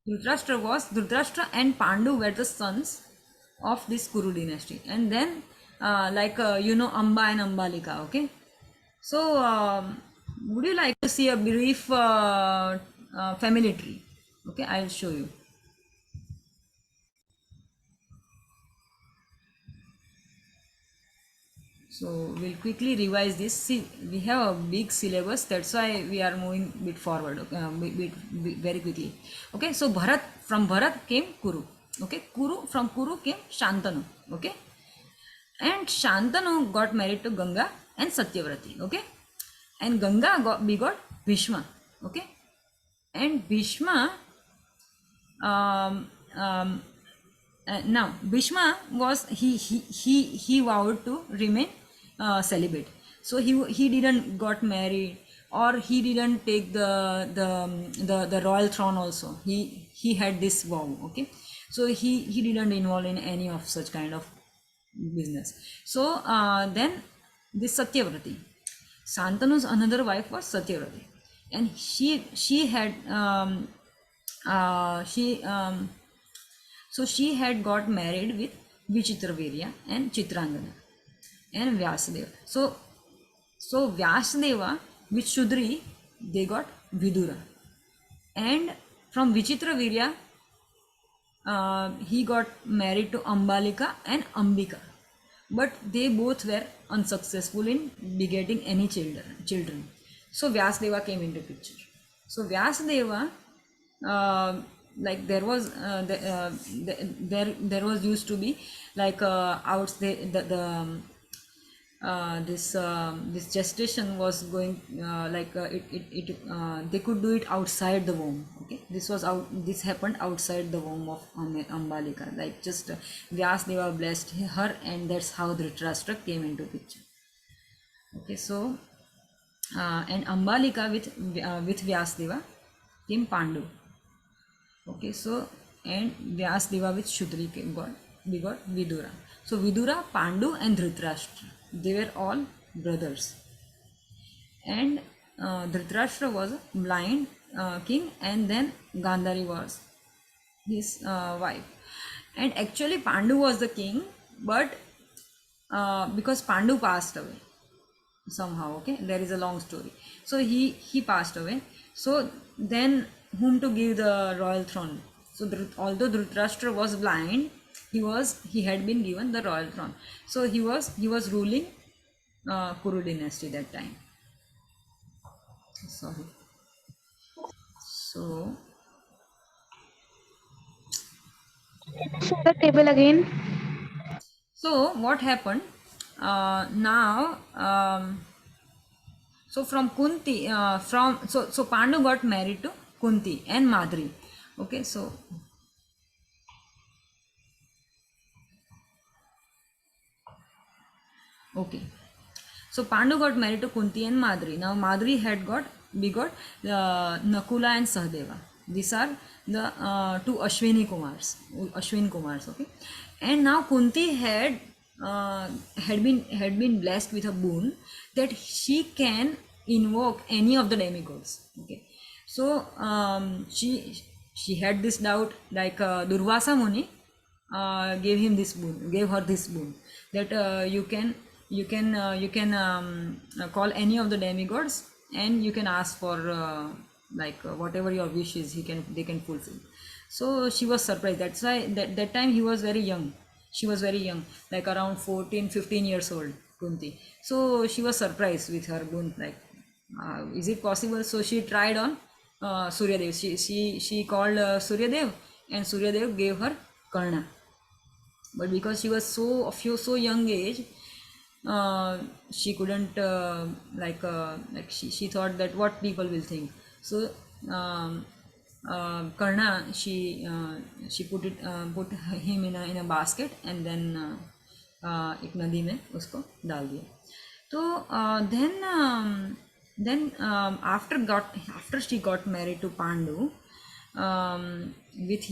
Dhritarashtra and Pandu were the sons of this Kuru dynasty, and then Amba and Ambalika. Okay, so would you like to see a brief family tree? Okay, I'll show you. So we'll quickly revise this. See, we have a big syllabus. That's why we are moving bit forward. Okay, very quickly. Okay, so from Bharat came Kuru. Okay, from Kuru came Shantanu. Okay, and Shantanu got married to Ganga and Satyavrati. Okay, and Ganga begot Bhishma. Okay, and Bhishma um, um, now Bhishma was he vowed to remain celibate, so he didn't got married, or he didn't take the royal throne also. He had this vow. Okay, so he didn't involve in any of such kind of business. So then this Satyavrati, Santanu's another wife was Satyavrati, and she had she so she had got married with Vichitravirya and Chitrangana and Vyasadeva. So Vyasadeva with Shudri, they got Vidura, and from Vichitravirya he got married to Ambalika and Ambika, but they both were unsuccessful in begetting any children. So Vyasadeva came into picture. So Vyasadeva, like there was there was used to be like out this gestation was going they could do it outside the womb. Okay, this happened outside the womb of Ambalika, like just Vyasdeva blessed her, and that's how Dhritarashtra came into picture. Okay, so and Ambalika with Vyasdeva came Pandu. Okay, so and Vyasdeva with Shudri got Vidura. So Vidura, Pandu and Dhritarashtra, they were all brothers. And Dhritarashtra was a blind king, and then Gandhari was his wife. And actually Pandu was the king, but because Pandu passed away somehow. Okay, there is a long story. So he passed away. So then whom to give the royal throne? So although Dhritarashtra was blind, he had been given the royal throne. So he was ruling Kuru dynasty that time. Sorry. So Show the table again. so what happened now? So from Kunti, so Pandu got married to Kunti and Madri. Okay, so okay, so Pandu got married to Kunti and Madri. Now Madri had begot Nakula and Sahadeva. These are the two Ashwini Kumars. Okay, and now Kunti had been blessed with a boon that she can invoke any of the demigods. Okay, so she had this doubt, like Durvasa Muni gave her this boon, that you can call any of the demigods, and you can ask for whatever your wish is, they can fulfill. So she was surprised. That's why that time he was very young. She was very young, like around 14-15 years old, Kunti. So she was surprised with her boon, like is it possible? So she tried on Suryadev. She called Suryadev, and Suryadev gave her Karna. But because she was so young age, she couldn't she thought that what people will think. So Karna, she put him in a basket, and then एक नदी में उसको डाल दिया. तो then after she got married to Pandu, with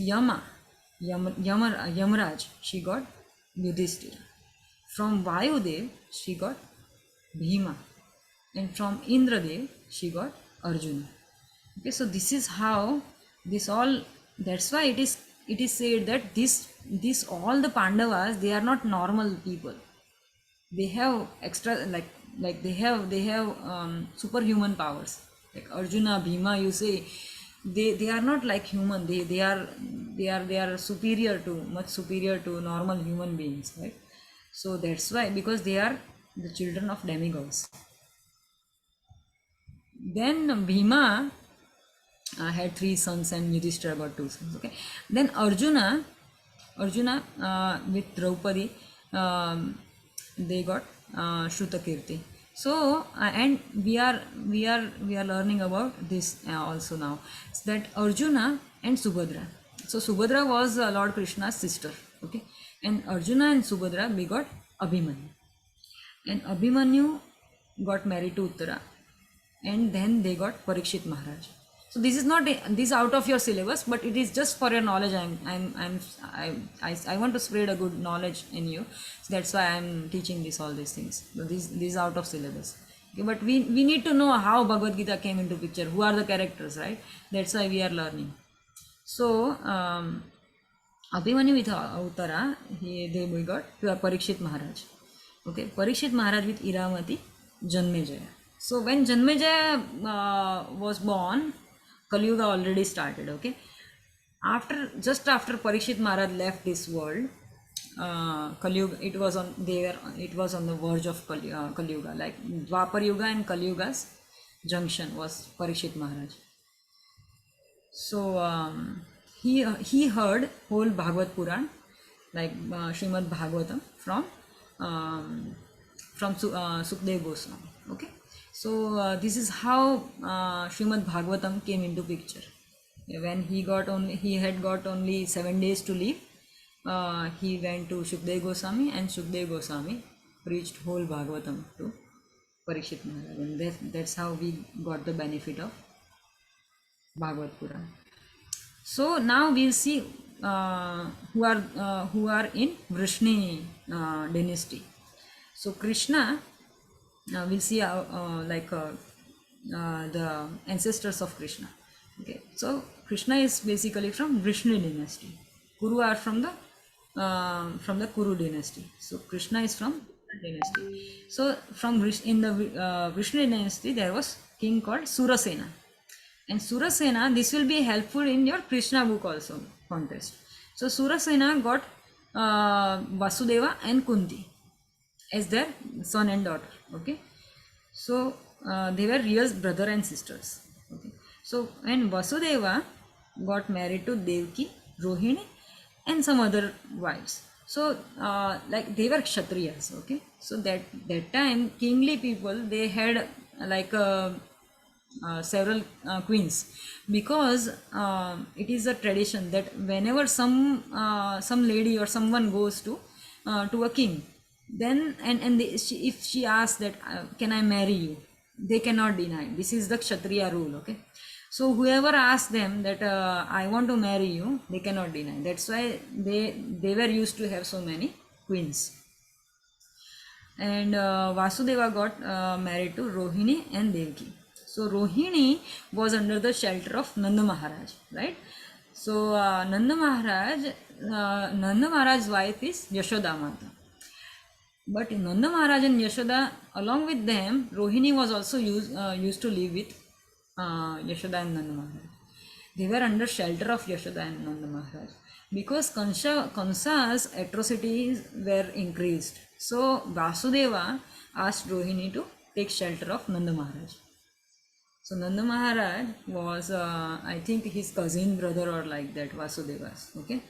Yamaraj, she got Yudhishthira. From Vayudev, she got Bhima, and from Indradev, she got Arjuna. Okay, so this is how this all. That's why it is said that this all the Pandavas, they are not normal people. They have extra, like they have superhuman powers. Like Arjuna, Bhima, you say, they are not like human. They are superior to, much superior to normal human beings, right? So that's why, because they are the children of demigods. Then Bhima had three sons and Yudhishthira got two sons. Okay. Then Arjuna with Draupadi, they got Shrutakirti. So and we are learning about this also now. So that Arjuna and Subhadra. So Subhadra was Lord Krishna's sister. Okay, and Arjuna and Subhadra begot Abhimanyu, and Abhimanyu got married to Uttara, and then they got Parikshit Maharaj. So this is not this is out of your syllabus, but it is just for your knowledge. I want to spread a good knowledge in you. So that's why I'm teaching this, all these things. So these are out of syllabus. Okay, but we need to know how Bhagavad Gita came into picture. Who are the characters, right? That's why we are learning. So Abhimanyu with Uttara, they got Parikshit Maharaj. Okay, Parikshit Maharaj with Iramati, Janmejaya. So when Janmejaya was born, Kali Yuga already started. Okay, just after Parikshit Maharaj left this world, Kali Yuga, it was on the verge of Kali Yuga, like Dwapar Yuga and Kali Yuga's junction was Parikshit Maharaj. So he heard whole Bhagavad Puran, like Srimad Bhagavatam from Sukdev Goswami. Okay, so this is how Srimad Bhagavatam came into picture. When he had got only 7 days to live, he went to Sukdev Goswami, and Sukdev Goswami preached whole Bhagavatam to Parikshit Maharaj, and that's how we got the benefit of Bhagavad Puran. So now we'll see who are in Vrishni dynasty. So Krishna, we'll see the ancestors of Krishna. Okay, so Krishna is basically from Vrishni dynasty. Kuru are from the Kuru dynasty. So Krishna is from dynasty. So in the Vrishni dynasty, there was king called Surasena. And Surasena, this will be helpful in your Krishna book also contest. So Surasena got Vasudeva and Kunti as their son and daughter. Okay, so they were real brother and sisters. Okay, so and Vasudeva got married to Devki, Rohini, and some other wives. So like they were Kshatriyas. Okay, so that time kingly people, they had like several queens, because it is a tradition that whenever some lady or someone goes to a king, then if she asks that can I marry you, they cannot deny. This is the Kshatriya rule. Okay, so whoever asks them that I want to marry you, they cannot deny. That's why they were used to have so many queens. And Vasudeva got married to Rohini and Devki. So Rohini was under the shelter of Nanda Maharaj, right? So Nanda Maharaj's wife is Yashoda Mata. But Nanda Maharaj and Yashoda, along with them, Rohini was also used to live with Yashoda and Nanda Maharaj. They were under shelter of Yashoda and Nanda Maharaj because Kansa's atrocities were increased. So Vasudeva asked Rohini to take shelter of Nanda Maharaj. So Nanda Maharaj was, I think, his cousin brother or like that, Vasudeva's. Okay,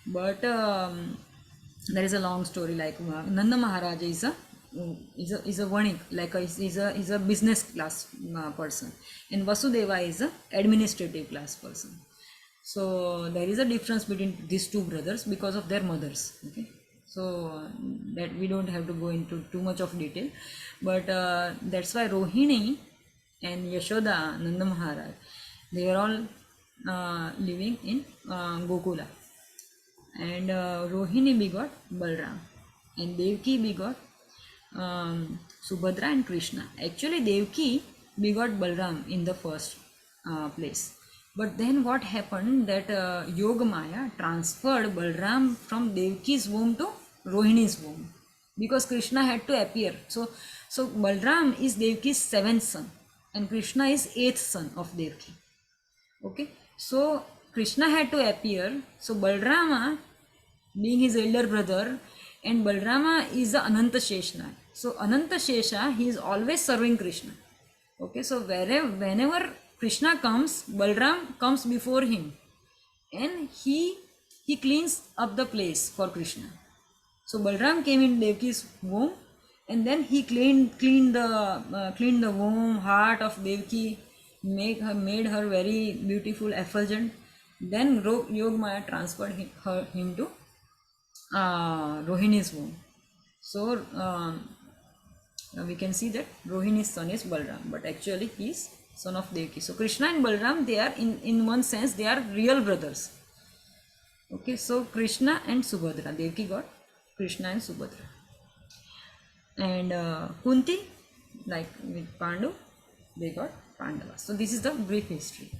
but there is a long story. Like Nanda Maharaj is a vanik, like is a business class person, and Vasudeva is a administrative class person. So there is a difference between these two brothers because of their mothers. Okay, so that we don't have to go into too much of detail, but that's why Rohini and Yashoda, Nanda Maharaj, they were all living in Gokula. And Rohini begot Balram, and Devki begot Subhadra and Krishna. Actually, Devki begot Balram in the first place. But then what happened that Yogamaya transferred Balram from Devki's womb to Rohini's womb, because Krishna had to appear. So Balram is Devki's seventh son, and Krishna is eighth son of Devki. Okay, so Krishna had to appear. So Balrama, being his elder brother, and Balrama is the Ananta Sheshna. So Ananta Shesha, he is always serving Krishna. Okay, so whenever Krishna comes, Balram comes before him, and he cleans up the place for Krishna. So Balram came in Devki's womb, and then he cleaned the womb, heart of Devki, made her very beautiful, effulgent. Then Yogamaya transferred him to Rohini's womb. So we can see that Rohini's son is Balram, but actually he is son of Devki. So Krishna and Balram, they are in one sense they are real brothers. Okay, so Krishna and Subhadra, Devki got Krishna and Subhadra. And Kunti, like with Pandu, they got Pandavas. So this is the brief history.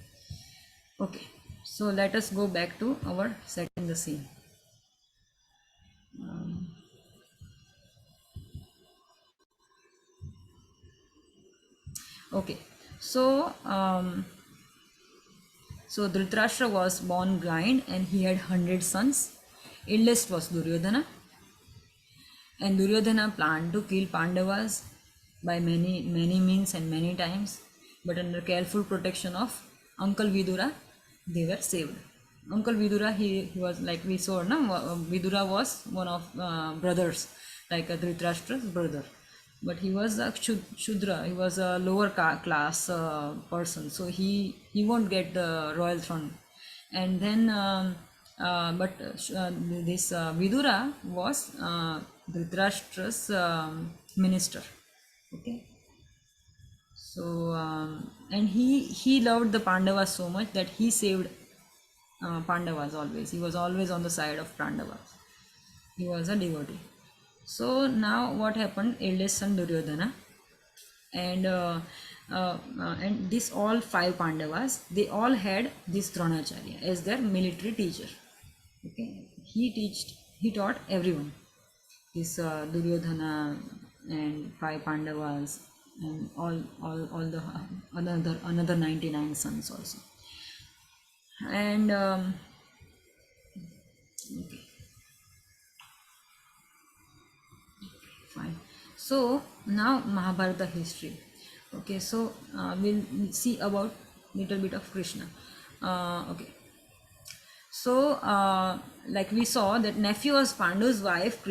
Okay, so let us go back to our setting the scene. Okay, so so Dhritarashtra was born blind, and he had 100 sons. Eldest was Duryodhana, and Duryodhana planned to kill Pandavas by many means and many times, but under careful protection of Uncle Vidura, they were saved. Uncle Vidura, he was like we saw, Vidura was one of brothers, like a Dhritarashtra's brother, but he was a Shudra, he was a lower class person, so he won't get the royal throne. And then this Vidura was Dhritarashtra's minister. Okay, so and he loved the Pandavas so much that he saved Pandavas always. He was always on the side of Pandavas. He was a devotee. So now what happened? Eldest son Duryodhana, and this all five Pandavas, they all had this Dronacharya as their military teacher. Okay, he taught everyone. This Duryodhana and five Pandavas and all the another 99 sons also. And okay, fine. So now Mahabharata history. Okay, so we'll see about little bit of Krishna. Okay, so like we saw that nephew was Pandu's wife,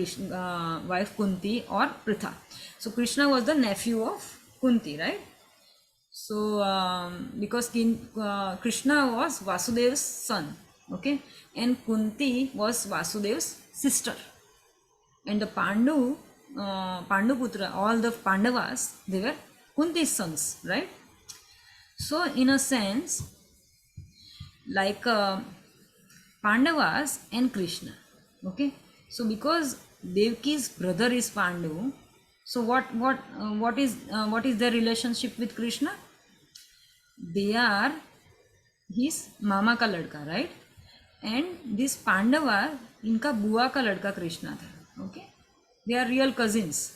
wife Kunti or Pritha. So Krishna was the nephew of Kunti, right? So because Krishna was Vasudev's son, okay, and Kunti was Vasudev's sister, and the Panduputra, all the Pandavas, they were Kunti's sons, right? So in a sense, like Pandavas and Krishna, okay. So because Devki's brother is Pandu, so what is their relationship with Krishna? They are his mama का लड़का, right? And this Pandava, इनका बुआ का लड़का Krishna था, okay? They are real cousins,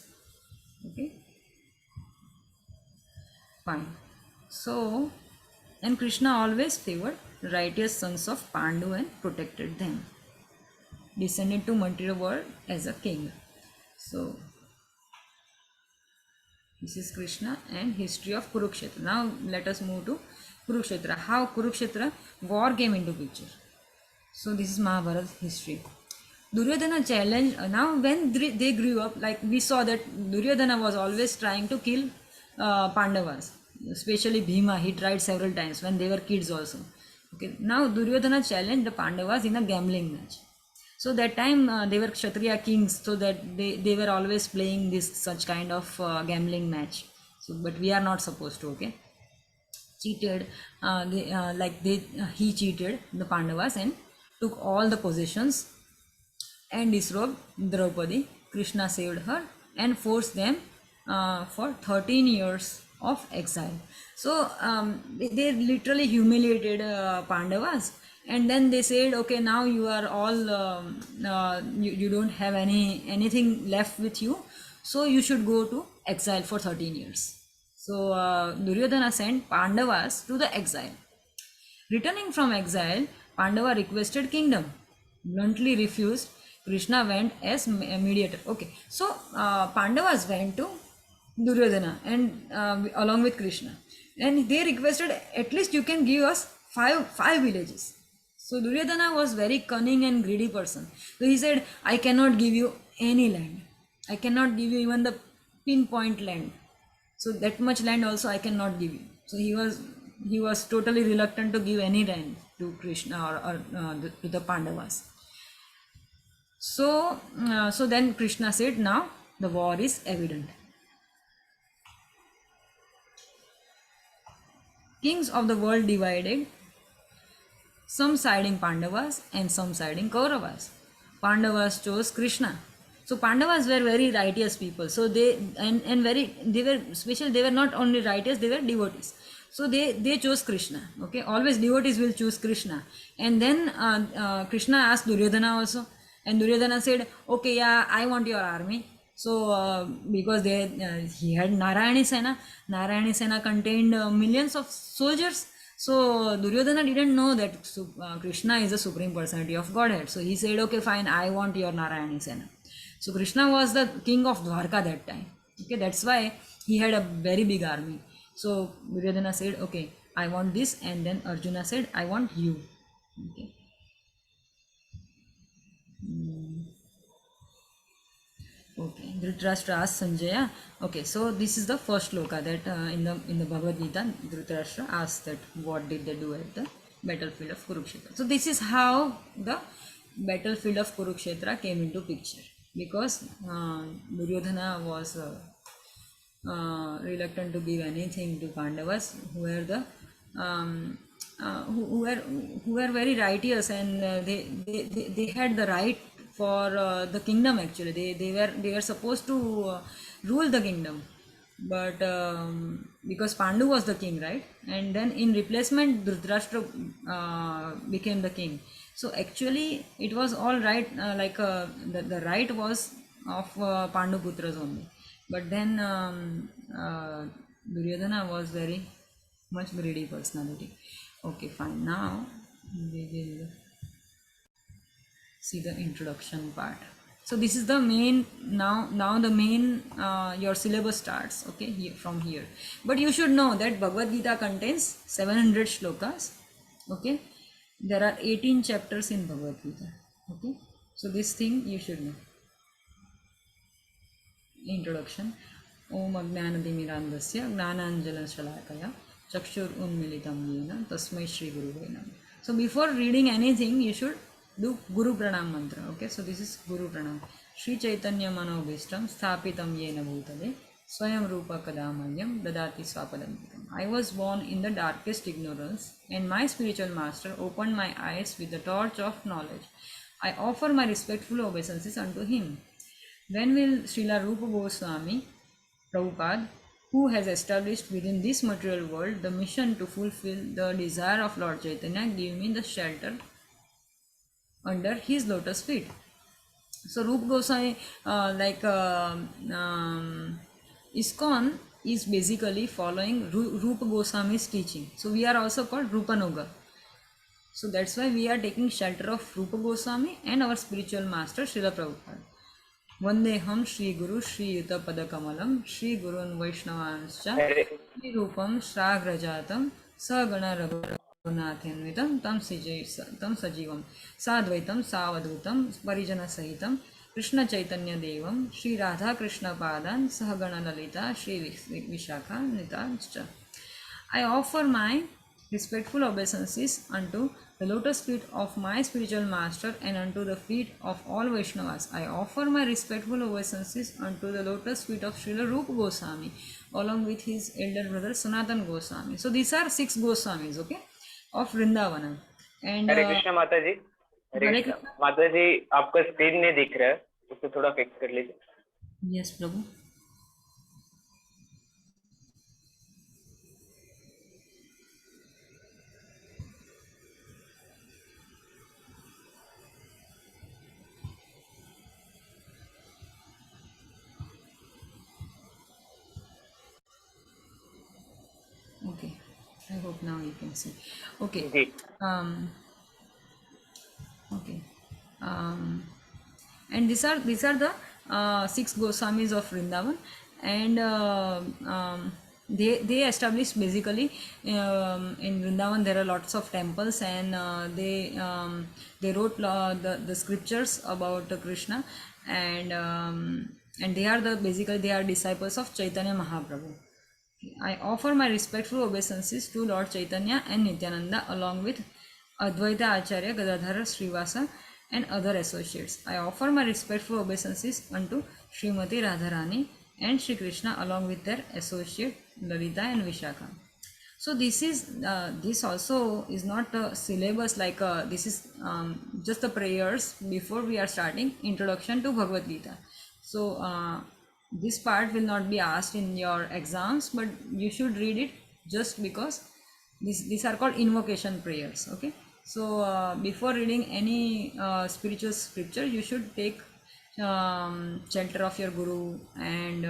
okay? Fine. So, and Krishna always favored righteous sons of Pandu and protected them. Descended to material world as a king. So, this is Krishna and history of Kurukshetra. Now let us move to Kurukshetra. How Kurukshetra war came into picture. So this is Mahabharata history. Duryodhana challenged. Now when they grew up, like we saw that Duryodhana was always trying to kill Pandavas, especially Bhima. He tried several times when they were kids also. Okay. Now Duryodhana challenged the Pandavas in a gambling match. So that time they were Kshatriya kings, so that they were always playing this such kind of gambling match. So, but we are not supposed to, okay? Cheated, he cheated the Pandavas and took all the possessions and disrobed Draupadi. Krishna saved her and forced them for 13 years of exile. So they literally humiliated Pandavas, and then they said, okay, now you are all you don't have anything left with you, so you should go to exile for 13 years. So Duryodhana sent Pandavas to the exile. Returning from exile, Pandava requested kingdom. Bluntly refused. Krishna went as mediator. Okay, so Pandavas went to Duryodhana and along with Krishna, and they requested, at least you can give us five villages. So Duryodhana was very cunning and greedy person. So he said, I cannot give you any land. I cannot give you even the pinpoint land. So that much land also I cannot give you. So he was totally reluctant to give any land to Krishna or to the Pandavas. So then Krishna said, now the war is evident. Kings of the world divided, some siding Pandavas and some siding Kauravas. Pandavas chose Krishna. So Pandavas were very righteous people. So they were special, they were not only righteous, they were devotees. So they chose Krishna. Okay, always devotees will choose Krishna. And then Krishna asked Duryodhana also, and Duryodhana said, okay, yeah, I want your army. So because he had Narayani Sena contained millions of soldiers. So Duryodhana didn't know that Krishna is the supreme personality of Godhead. So he said, okay, fine, I want your Narayani Sena. So Krishna was the king of Dwarka that time. Okay, that's why he had a very big army. So Duryodhana said, okay, I want this, and then Arjuna said, I want you. Okay. Okay, Dhritarashtra asked Sanjaya. Okay, so this is the first loka that in the Bhagavad Gita, Dhritarashtra asked that what did they do at the battlefield of Kurukshetra. So this is how the battlefield of Kurukshetra came into picture, because Duryodhana was reluctant to give anything to Pandavas, who were the who were very righteous, and they had the right for the kingdom. Actually, they were supposed to rule the kingdom, but because Pandu was the king, right, and then in replacement Dhritarashtra became the king. So actually it was all right, the right was of Pandu Putras only. But then Duryodhana was very much greedy personality. Okay, fine. Now we will see the introduction part. So this is the main, now the main your syllabus starts, okay, here, from here. But you should know that Bhagavad Gita contains 700 shlokas. Okay, there are 18 chapters in Bhagavad Gita. Okay, so this thing you should know. Introduction. Om Ajnanatimirandasya Gnananjalashalakaya Chakshur Unmilitam Yena Tasmai Shri Guru Namaha. So before reading anything, you should do Guru Pranam mantra. Okay, so this is Guru Pranam. Shri Chaitanya Manobhishtam Sthapitam Yena Bhutale Swayam Rupa Kadamayam Dadati Swapadantikam. I was born in the darkest ignorance, and my spiritual master opened my eyes with the torch of knowledge. I offer my respectful obeisances unto him. When will Srila Rupa Goswami Prabhupada, who has established within this material world the mission to fulfill the desire of Lord Chaitanya, give me the shelter under his lotus feet? So Rupa Goswami, ISKCON is basically following Rupa Goswami's teaching. So we are also called Rupanuga. So that's why we are taking shelter of Rupa Goswami and our spiritual master Srila Prabhupada. Vandeham Shri Guru Shri Yuta Padakamalam Shri Gurun Vaishnavanscha Shri Rupam Shragrajatam Sagana Raghunathenvitam Tam Sajivam Sadvaitam Savadutam Parijana Sahitam Krishna Chaitanya Devam Shri Radha Krishna Padan Sahagana Lalita Shri Vishakha Nitanscha. I offer my respectful obeisances unto the lotus feet of my spiritual master and unto the feet of all Vaishnavas. I offer my respectful obeisances unto the lotus feet of Srila Rupa Goswami along with his elder brother Sanatan Goswami. So these are 6 Goswamis, okay, of Vrindavanam. And हरे कृष्ण माता जी. हरे कृष्ण माता जी, आपका screen नहीं दिख रहा है, उसको थोड़ा fix कर लीजिए. Yes, Prabhu. I hope now you can see. Okay. Ji Um, okay. Um, and these are the six Goswamis of Vrindavan, and they established basically in Vrindavan there are lots of temples, and they wrote the scriptures about Krishna, and they are basically they are disciples of Chaitanya Mahaprabhu. I offer my respectful obeisances to Lord Chaitanya and Nityananda along with Advaita Acharya, Gadadhara Srivasa and other associates. I offer my respectful obeisances unto Srimati Radharani and Sri Krishna along with their associate Lalita and Vishaka. So this also is not a syllabus, like this is just the prayers before we are starting introduction to Bhagavad Gita. So this part will not be asked in your exams, but you should read it just because these are called invocation prayers. Okay, so before reading any spiritual scripture, you should take shelter of your guru and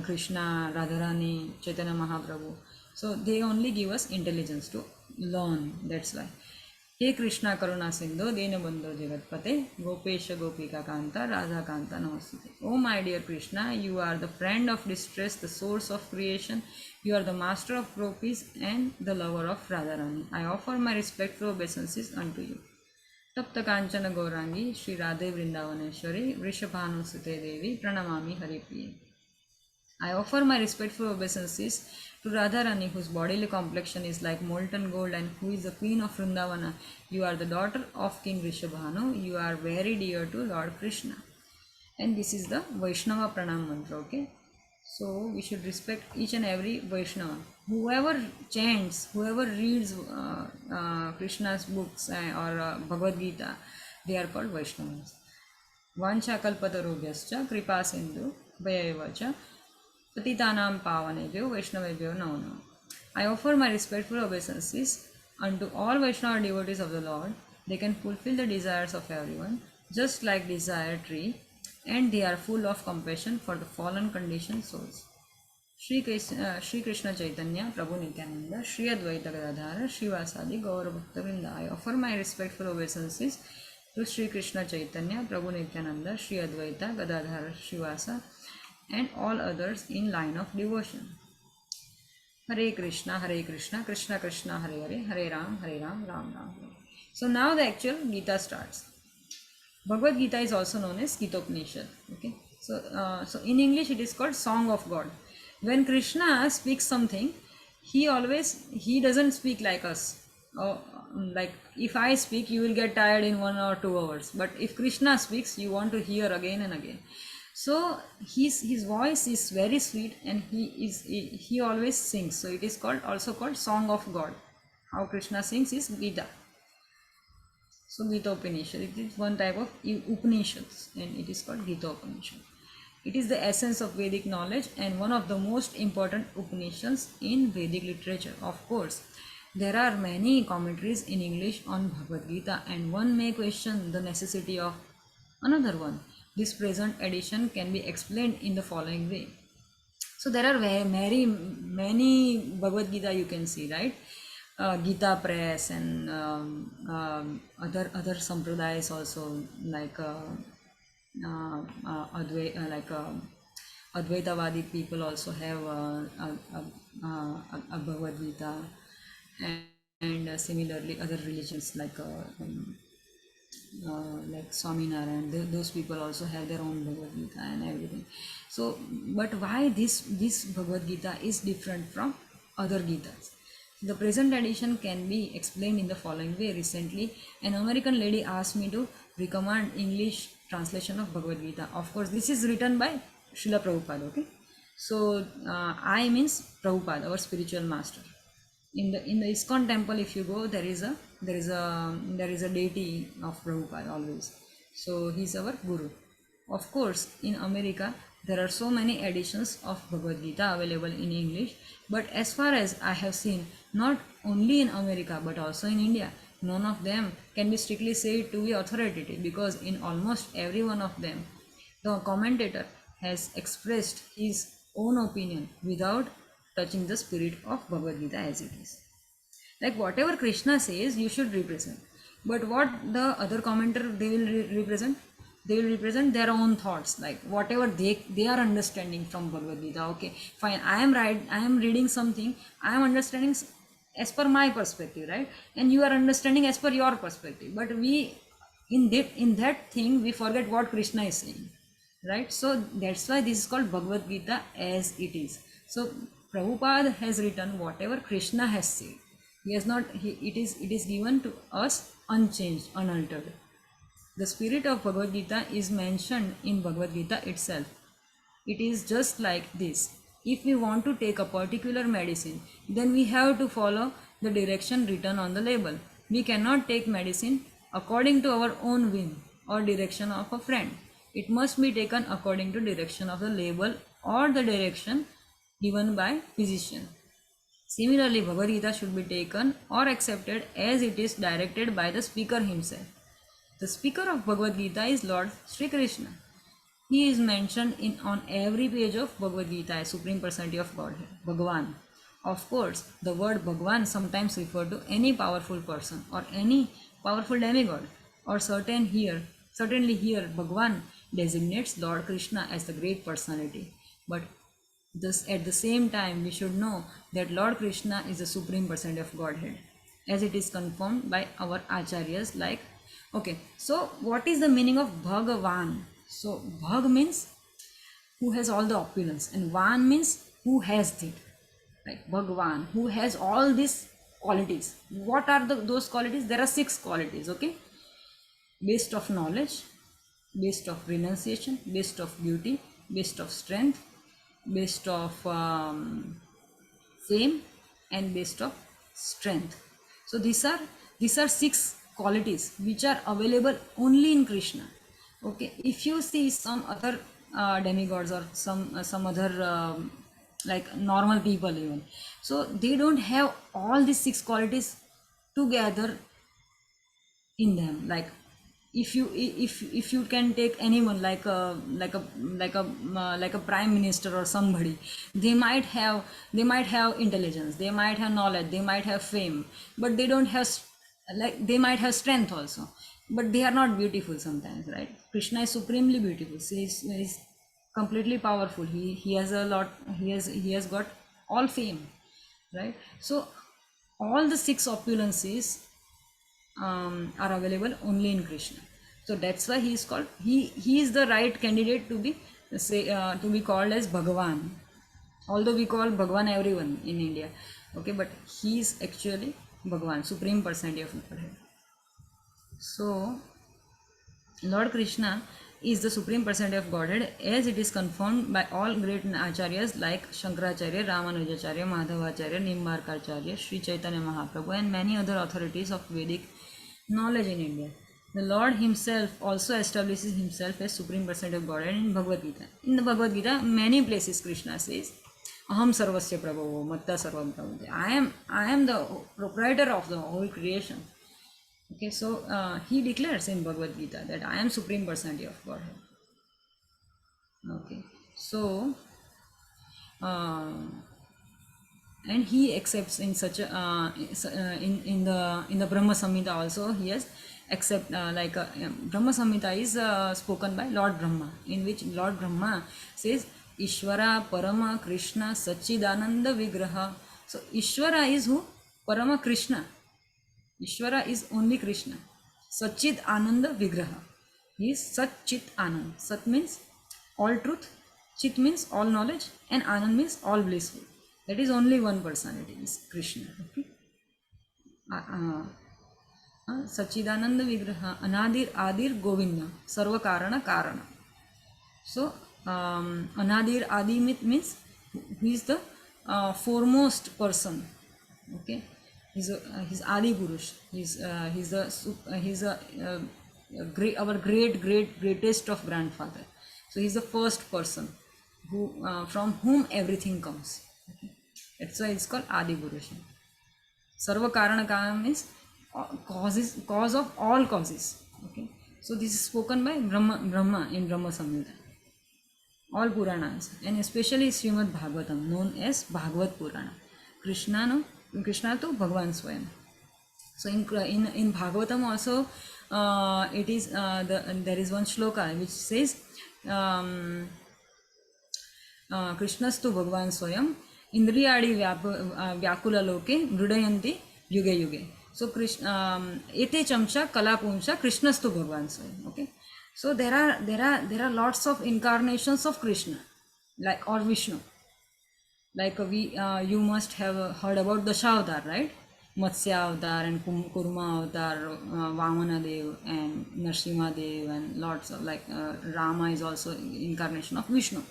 Krishna, Radharani, Chaitanya Mahaprabhu. So they only give us intelligence to learn. That's why. Hey Krishna Karuna Sindhu Dena Bandhu Jagatpate Gopesha Gopika Kanta Radha Kanta Namastate. Oh my dear Krishna, you are the friend of distress, the source of creation. You are the master of gopis and the lover of Radharani. I offer my respectful obeisances unto you. तप्त कांचन गौरांगी श्री राधे वृंदावनेश्वरी वृषभानुसुते देवी प्रणमामि हरिप्रिये. I offer my respectful obeisances to Radharani, whose bodily complexion is like molten gold and who is the queen of Vrindavana. You are the daughter of King Rishabhanu. You are very dear to Lord Krishna. And this is the Vaishnava Pranam mantra, okay? So we should respect each and every Vaishnava. Whoever chants, whoever reads Krishna's books or Bhagavad Gita, they are called Vaishnavas. Vancha kalpatarubhyascha kripa sindhu vayayevacha Patitanam Pavanebhyo Vaishnavebhyo Namo Namo. I offer my respectful obeisances unto all Vaishnava devotees of the Lord. They can fulfill the desires of everyone, just like desire tree, and they are full of compassion for the fallen conditioned souls. Shri Krishna Chaitanya, Prabhu Nityananda, Shri Advaita Gadadhara, Shri Vasadi Gaura Bhakta Vrinda. I offer my respectful obeisances to Shri Krishna Chaitanya, Prabhu Nityananda, Shri Advaita Gadadhara, Shri Vasa, and all others in line of devotion. Hare Krishna, Krishna Krishna, Hare Hare, Hare Ram, Ram Ram. So now the actual Gita starts. Bhagavad Gita is also known as Gitopanishad. Okay, so in English it is called Song of God. When Krishna speaks something, he doesn't speak like us. Like if I speak, you will get tired in 1 or 2 hours. But if Krishna speaks, you want to hear again and again. So his voice is very sweet, and he always sings. So it is also called Song of God. How Krishna sings is Gita. So Gita Upanishad, it is one type of Upanishads, and it is called Gita Upanishad. It is the essence of Vedic knowledge and one of the most important Upanishads in Vedic literature. Of course, there are many commentaries in English on Bhagavad Gita, and one may question the necessity of another one. This present edition can be explained in the following way. So there are many Bhagavad Gita you can see, right? Gita Press and other sampradayas also, like Advaitavadi people also have a Bhagavad Gita, and similarly other religions like Swaminarayan, those people also have their own Bhagavad Gita and everything. So, but why this Bhagavad Gita is different from other Gitas? The present edition can be explained in the following way. Recently, an American lady asked me to recommend English translation of Bhagavad Gita. Of course, this is written by Srila Prabhupada. Okay, so I means Prabhupada, our spiritual master. In the ISKCON temple, if you go, there is a deity of Prabhupada always. So he's our guru. Of course, in America there are so many editions of Bhagavad Gita available in English, but as far as I have seen, not only in America but also in India, none of them can be strictly said to be authoritative, because in almost every one of them the commentator has expressed his own opinion without touching the spirit of Bhagavad Gita as it is. Like whatever Krishna says, you should represent. But what the other commenter they will represent? They will represent their own thoughts, like whatever they are understanding from Bhagavad Gita. Okay, fine. I am reading something. I am understanding as per my perspective, right? And you are understanding as per your perspective. But we in that thing we forget what Krishna is saying, right? So that's why this is called Bhagavad Gita as it is. So Prabhupada has written whatever Krishna has said. He has not. It is given to us unchanged, unaltered. The spirit of Bhagavad Gita is mentioned in Bhagavad Gita itself. It is just like this. If we want to take a particular medicine, then we have to follow the direction written on the label. We cannot take medicine according to our own whim or direction of a friend. It must be taken according to direction of the label or the direction given by physician. Similarly, Bhagavad Gita should be taken or accepted as it is directed by the speaker himself. The speaker of Bhagavad Gita is Lord Sri Krishna. He is mentioned on every page of Bhagavad Gita as Supreme Personality of Godhead, Bhagavan. Of course, the word Bhagavan sometimes refers to any powerful person or any powerful demigod, or certainly here Bhagavan designates Lord Krishna as the great personality. But at the same time, we should know that Lord Krishna is the Supreme Personality of Godhead, as it is confirmed by our acharyas. Like, okay, so what is the meaning of Bhagavan? So Bhag means who has all the opulence, and Van means who has it. Like Bhagavan, who has all these qualities. What are those qualities? There are 6 qualities. Okay, based of knowledge, based of renunciation, based of beauty, based of strength, based of fame, and based of strength. So these are 6 qualities which are available only in Krishna. Okay, if you see some other demigods or some other like normal people even, so they don't have all these 6 qualities together in them. Like if you can take anyone like a prime minister or somebody, they might have intelligence, they might have knowledge, they might have fame, but they don't have like they might have strength also, but they are not beautiful sometimes, right? Krishna is supremely beautiful. He's completely powerful. He has a lot. He has got all fame, right? So all the 6 opulences are available only in Krishna. So that's why he is called. He is the right candidate to be called as Bhagavan. Although we call Bhagavan everyone in India, okay, but he is actually Bhagavan, Supreme Personality of Godhead. So Lord Krishna is the Supreme Personality of Godhead, as it is confirmed by all great acharyas like Shankaracharya, Ramanujacharya, Madhavacharya, Nimbarkacharya, Sri Chaitanya Mahaprabhu, and many other authorities of Vedic knowledge in India. The Lord himself also establishes himself as Supreme Personality of Godhead in Bhagavad Gita. In the Bhagavad Gita, many places Krishna says, Aham sarvasya prabhavo, matta sarvam prabhavo. I am the proprietor of the whole creation. Okay, so he declares in Bhagavad Gita that I am Supreme Personality of Godhead. Okay, so and he accepts in such a in the Brahma Samhita also he has accept Brahma Samhita is spoken by Lord Brahma, in which Lord Brahma says Ishvara Parama Krishna Sachidananda Vigraha. So Ishvara is who? Parama Krishna. Ishvara is only Krishna. Sachid Ananda Vigraha. He is Sat Chit Anand. Sat means all truth, Chit means all knowledge, and Anand means all blissful. That is only one personality, is Krishna. Okay? Sachidananda Vigraha, Anadir Adir Govinda, Sarva Karana Karana. So Anadir Adi means who is the foremost person. Okay, he's Adi Purush. He's our greatest of grandfather. So he's the first person who from whom everything comes. Okay? That's why it's called Adi Purush. Sarva Karana Karana means cause of all causes. Okay, so this is spoken by Brahma in Brahma Samhita. all Puranas, and especially Srimad Bhagavatam, known as Bhagavad Purana. Krishna to Bhagavan Swayam. So in Bhagavatam also, it is there is one shloka which says, Krishnastu Bhagavan Swayam Indriyadi Vyakula Loke Mrudayanti Yuge Yuge. So Krishna Ete Chamcha Kala Pumcha Krishnastu Bhagavan Swayam. Okay. So there are lots of incarnations of Krishna, like, or Vishnu. Like you must have heard about the Dashavtar, right? Matsya Avatar and Kurma Avatar, Vamana Dev and Nrsimha Dev, and lots of, like, Rama is also incarnation of Vishnu.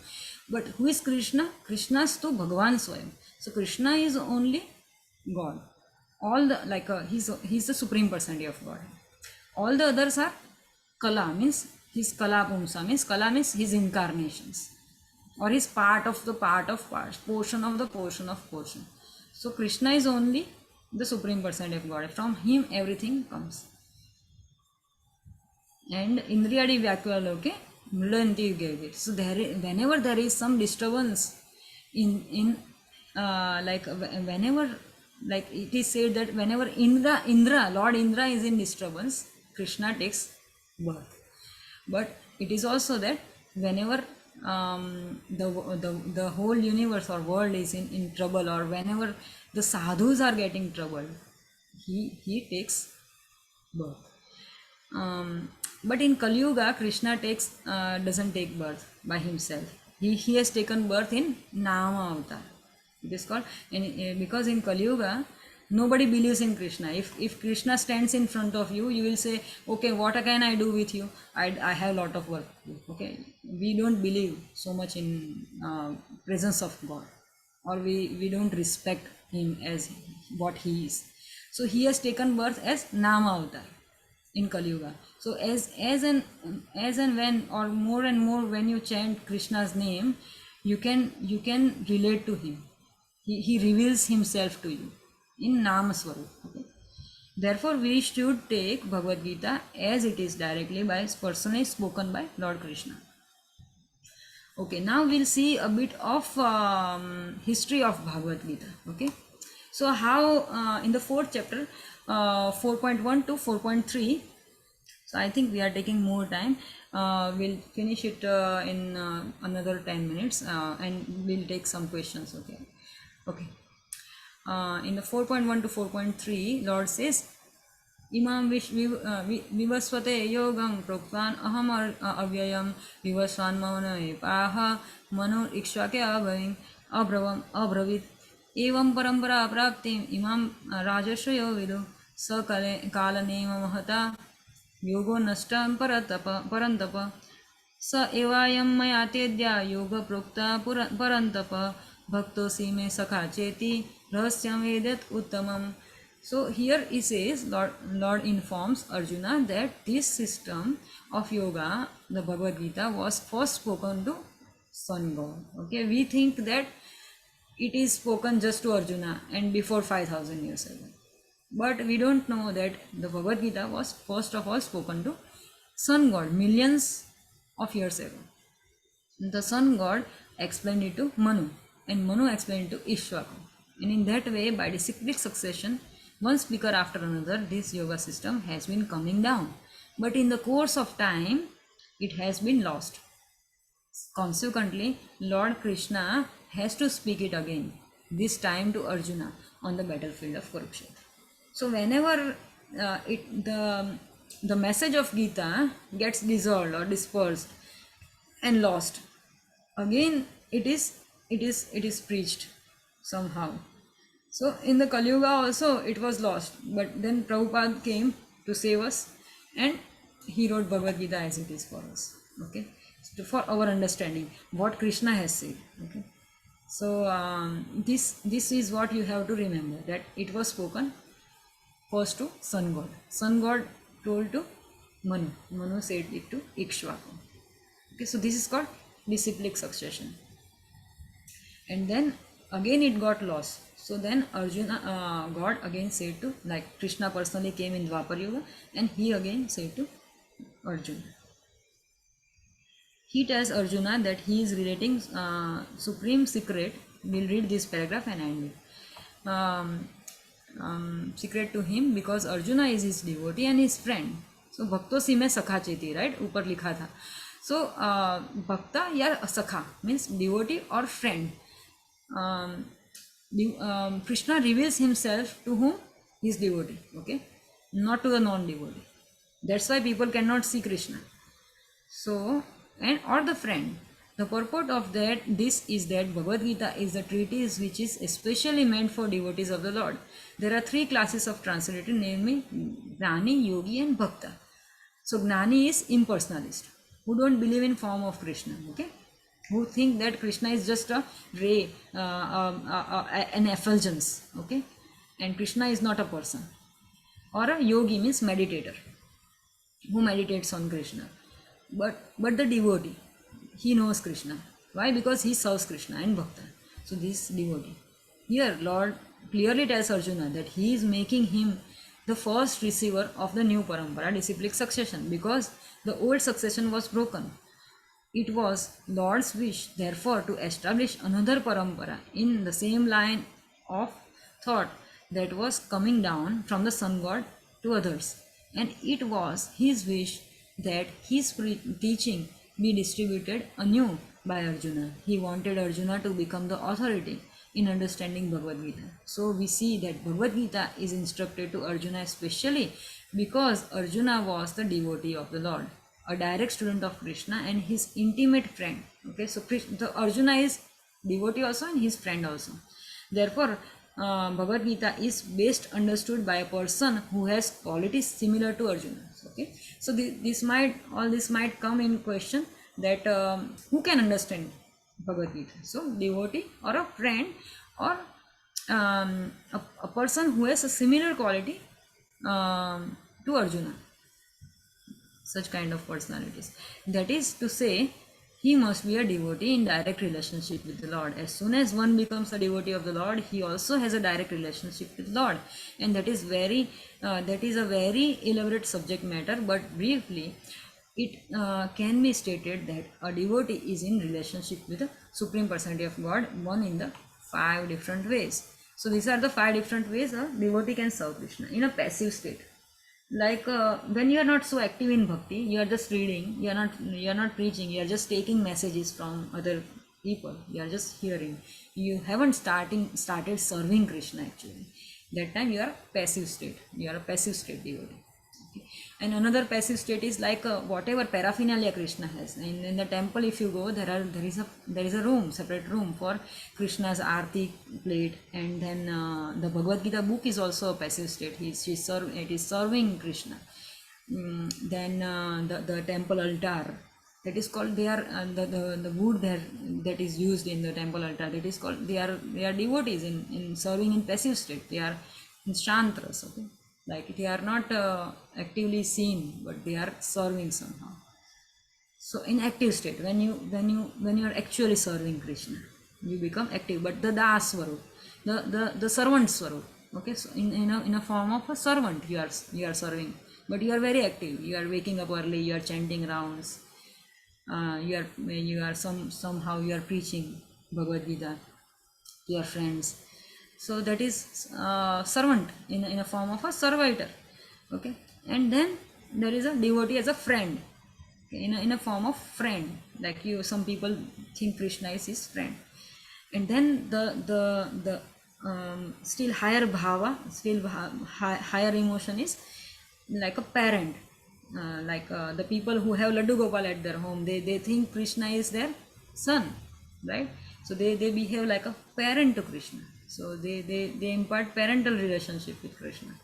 But who is Krishna? Krishna is to Bhagavan Swayam. So Krishna is only God. All the, like, he's the supreme personality of God. All the others are Kala, means his Kala Pumsa, means Kala means his incarnations, or his part of parts, portion of the portion of portion. So Krishna is only the supreme personality of God. From him everything comes. And Indriyadi Vyakula Loke Mrudanti Yuge. So whenever there is some disturbance in like, whenever, like, it is said that whenever Lord Indra is in disturbance, Krishna takes birth. But it is also that whenever the whole universe or world is in trouble, or whenever the sadhus are getting troubled, he takes birth. But in Kali Yuga, Krishna doesn't take birth by himself. He has taken birth in Nama Avatar. It is called, because in Kali Yuga, nobody believes in Krishna. If Krishna stands in front of you, you will say, okay, what can I do with you? I have a lot of work to do. Okay, we don't believe so much in presence of God, or we don't respect him as what he is. So he has taken birth as Nama Avatar in Kali Yuga. So as and when, or more and more, when you chant Krishna's name, you can relate to him. He reveals himself to you in Nama Swarup. Okay? Therefore, we should take Bhagavad Gita as it is, directly by personally spoken by Lord Krishna. Okay, now we'll see a bit of history of Bhagavad Gita. Okay, so how in the fourth chapter, 4.1 to 4.3. So I think we are taking more time. We'll finish it in another 10 minutes, and we'll take some questions. Okay. In the 4.1 to 4.3, Lord says, Imam vivasvate yogam proktan aham avyayam vivasvan mano paha mano ikshvake abravit evam parampara praptim imam rajashayo vidu kalanema mahata yogo nashtam parantapa sa evayam maya tedya yoga prokta parantapa bhaktosi me sakha cheti rahasyam vedat uttamam. So here he says, Lord informs Arjuna that this system of yoga, the Bhagavad Gita, was first spoken to Sun God. Okay, we think that it is spoken just to Arjuna and before 5,000 years ago. But we don't know that the Bhagavad Gita was first of all spoken to Sun God millions of years ago. The Sun God explained it to Manu, and Manu explained it to Ishvaka. And in that way, by the cyclic succession, one speaker after another, this yoga system has been coming down. But in the course of time, it has been lost. Consequently, Lord Krishna has to speak it again, this time to Arjuna on the battlefield of Kurukshetra. So whenever the message of Gita gets dissolved or dispersed and lost, again it is preached somehow. So in the Kali Yuga also it was lost, but then Prabhupada came to save us, and he wrote Bhagavad Gita as it is for us. Okay, so for our understanding what Krishna has said. Okay, so this is what you have to remember, that it was spoken first to Sun God. Sun God told to Manu. Manu said it to Ikshvaku. Okay, so this is called disciplic succession. And then again it got lost. So then Arjuna, God again said to, like Krishna personally came in Dwapar Yuga, and he again said to Arjuna. he tells Arjuna that he is relating supreme secret. We'll read this paragraph and end it. Secret to him because Arjuna is his devotee and his friend. So भक्तो सी में सखा चेती, right? ऊपर लिखा था. So भक्ता या सखा means devotee or friend. Krishna reveals himself to whom? His devotee, okay, not to the non-devotee. That's why people cannot see Krishna. So, and or the friend. The purport of this is that Bhagavad Gita is a treatise which is especially meant for devotees of the Lord. There are three classes of translator, namely Gnani, Yogi, and Bhakta. So Gnani is impersonalist, who don't believe in form of Krishna, okay, who think that Krishna is just a ray, an effulgence, okay, and Krishna is not a person. Or a yogi means meditator, who meditates on Krishna. But the devotee, he knows Krishna. Why? Because he serves Krishna and Bhakta. So this devotee. Here Lord clearly tells Arjuna that he is making him the first receiver of the new parampara, disciplic succession, because the old succession was broken. It was Lord's wish, therefore, to establish another parampara in the same line of thought that was coming down from the sun god to others. And it was his wish that his teaching be distributed anew by Arjuna. He wanted Arjuna to become the authority in understanding Bhagavad Gita. So we see that Bhagavad Gita is instructed to Arjuna especially because Arjuna was the devotee of the Lord, a direct student of Krishna and his intimate friend. Okay, so Arjuna is devotee also and his friend also. Therefore, Bhagavad Gita is best understood by a person who has qualities similar to Arjuna's. Okay, so this might come in question that who can understand Bhagavad Gita? So devotee or a friend or a person who has a similar quality to Arjuna. Such kind of personalities. That is to say, he must be a devotee in direct relationship with the Lord. As soon as one becomes a devotee of the Lord, he also has a direct relationship with Lord, and that is a very elaborate subject matter. But briefly, it can be stated that a devotee is in relationship with the Supreme Personality of God, one in the 5 different ways. So these are the 5 different ways a devotee can serve Krishna in a passive state. Like when you are not so active in bhakti, you are just reading, you are not preaching, you are just taking messages from other people, you are just hearing, you haven't started serving Krishna actually. That time you are passive state, you are a passive state devotee. Okay. And another passive state is like whatever paraphernalia Krishna has. In the temple, if you go, there is a room, separate room for Krishna's arti plate, and then the Bhagavad Gita book is also a passive state. It is serving Krishna. Then the temple altar, that is called, they are the wood there that is used in the temple altar, that is called, they are devotees in serving in passive state. They are in shantras. Okay, like they are not actively seen, but they are serving somehow. So in active state, when you are actually serving Krishna, you become active. But the das swarup, the servant swarup, okay, so in a form of a servant, you are serving, but you are very active. You are waking up early, you are chanting rounds, you are somehow you are preaching Bhagavad Gita to your friends. So that is servant in a form of a servitor. Okay, and then there is a devotee as a friend, okay, in a form of friend. Like some people think Krishna is his friend. And then the still higher bhava, higher emotion is like a parent. The people who have Laddu Gopal at their home, they think Krishna is their son, right? So they behave like a parent to Krishna. So they impart parental relationship with Krishna.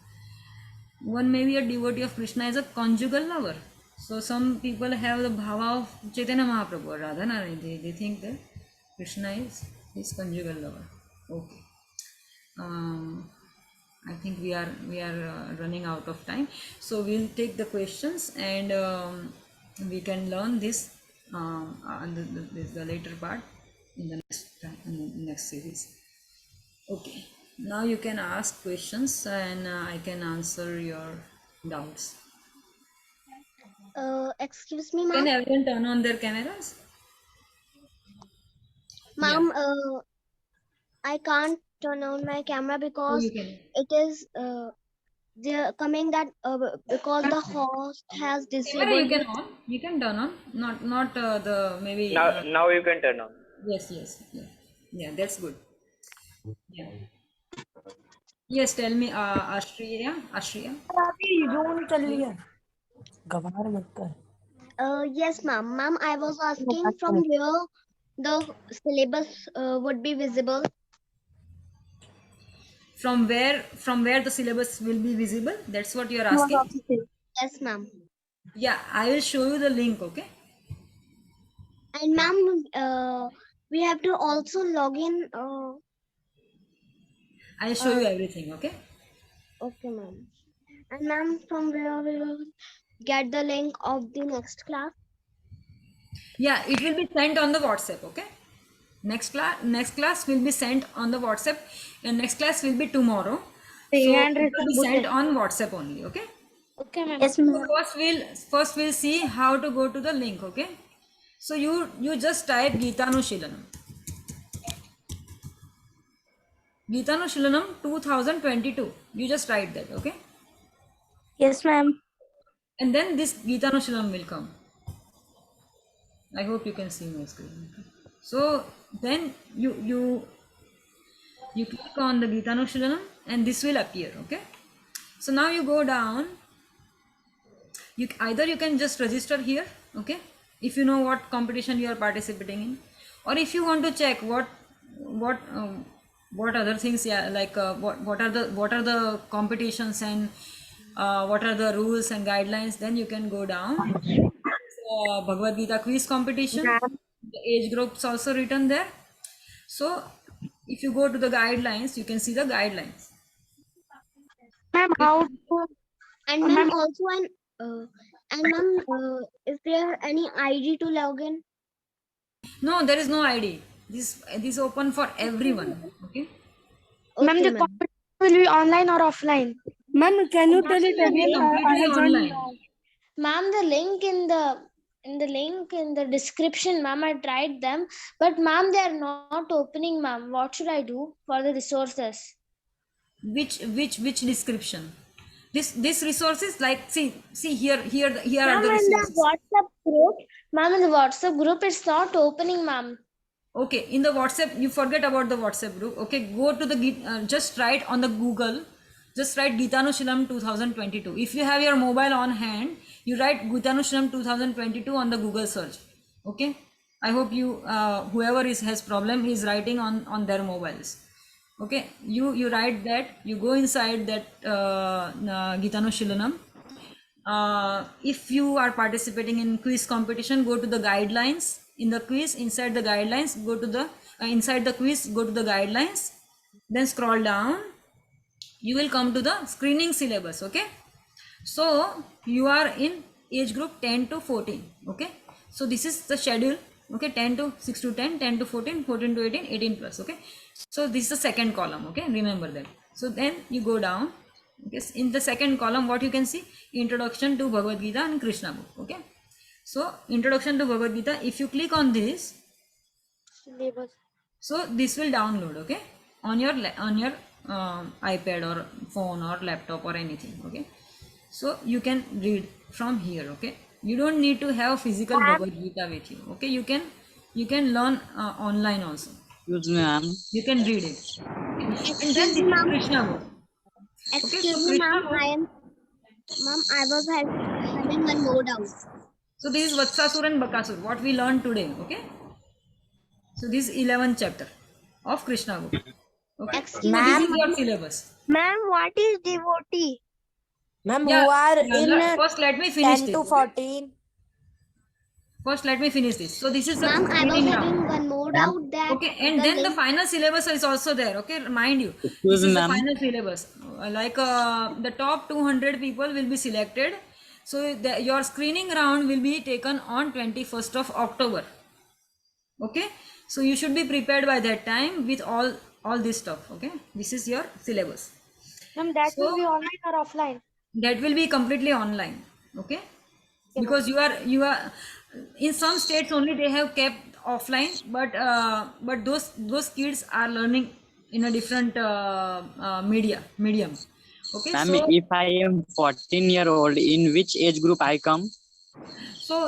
One may be a devotee of Krishna as a conjugal lover. So some people have the bhava of Chaitanya Mahaprabhu or Radharani. They think that Krishna is his conjugal lover. Okay. I think we are running out of time, so we'll take the questions and we can learn this the later part in the next series. Okay, now you can ask questions and I can answer your doubts. Excuse me, Can ma'am. everyone turn on their cameras? Yeah. Ma'am, I can't turn on my camera So because you can. it is they're coming that because the host has Camera you disabled can it. on. You can turn on. Not the maybe. Now you can turn on. Yes, yes, yeah, yeah. That's good. Yeah. Yes. Tell me, Ashriya. Ashriya. अभी zone चल रही है गवार मत कर Yes, ma'am. Ma'am, I was asking from where the syllabus would be visible. From where the syllabus will be visible? That's what you are asking. Yes, ma'am. Yeah, I will show you the link. Okay. And ma'am, we have to also log in. I'll show you everything. Okay. Okay, ma'am. And ma'am, from where we will get the link of the next class? Yeah, it will be sent on the WhatsApp. Okay. Next class will be sent on the WhatsApp, and next class will be tomorrow. So it will be sent on WhatsApp only. Okay. Okay, ma'am. yes So ma'am first we'll see how to go to the link. Okay. So you just type Geetanushilana. Geetanushilana 2022. You just write that. Okay. yes ma'am And then this Geetanushilana will come. I hope you can see my screen. Okay. So then you click on the Geetanushilana and this will appear. Okay. So now you go down. You can just register here. Okay. If you know what competition you are participating in, or if you want to check what other things, yeah, like what are the competitions, and what are the rules and guidelines, then you can go down. Bhagavad Gita quiz competition. The age groups also written there. So if you go to the guidelines, you can see the guidelines. ma'am If, how to And ma'am, also and ma'am, is there any ID to log in? no, there is no ID. This open for everyone. Okay. ma'am Okay, the ma'am. competition will be online or offline ma'am can you tell it It will be again I completely have joined online. Ma'am, the link in the description, ma'am, I tried them, but ma'am, they are not opening, ma'am. What should I do for the resources? Which description? This resources, like, see here are Ma'am, the in the resources. WhatsApp group, ma'am, in the WhatsApp group, it's not opening, ma'am. Okay, in the WhatsApp, you forget about the WhatsApp group. Okay, go to the just write on the Google, just write Geetanushillam 2022. If you have your mobile on hand, you write Geetanushillam 2022 on the Google search. Okay, I hope you whoever has problem is writing on their mobiles. Okay, you write that, you go inside that Geetanushillam. If you are participating in quiz competition, go to the guidelines. In the quiz, inside the guidelines, go to the inside the quiz, go to the guidelines, then scroll down. You will come to the screening syllabus. Okay, so you are in age group 10 to 14. Okay, so this is the schedule. Okay, 10 to 6 to 10, 10 to 14, 14 to 18, 18 plus. Okay, so this is the second column. Okay, remember that. So then you go down. Okay, in the second column, what you can see, introduction to Bhagavad Gita and Krishna book. Okay, so introduction to Bhagavad Gita, if you click on this, so this will download. Okay, on your iPad or phone or laptop or anything. Okay, so you can read from here. Okay, you don't need to have physical Bhagavad Gita with you. Okay, you can learn online also. Excuse me, ma'am. You can read it. Okay? And then Excuse this me, is ma'am. Krishna book. Okay, so Excuse me, Krishna ma'am. book. Ma'am, I was having one more doubt. So this is Vatsasur and Bakasur, what we learned today. Okay, so this is 11th chapter of Krishna book. Okay, Excuse so this me, is your ma'am. syllabus. Ma'am, what is devotee? ma'am Yeah, who are yeah, in first let me finish 10 this. to Okay? 14 First let me finish this. So this is the Ma'am, I was screening having round. one more doubt that Okay, and the then the link. final syllabus is also there. Okay, mind you, this Excuse me, is the ma'am. final syllabus. Like the top 200 people will be selected. So your screening round will be taken on 21st of October. Okay, so you should be prepared by that time with all this stuff. Okay, this is your syllabus. ma'am that will So be online or offline that will be completely online. Okay, because you are in some states only they have kept offline, but those kids are learning in a different medium. Okay, Ma'am, so if I am 14-year-old, in which age group I come? so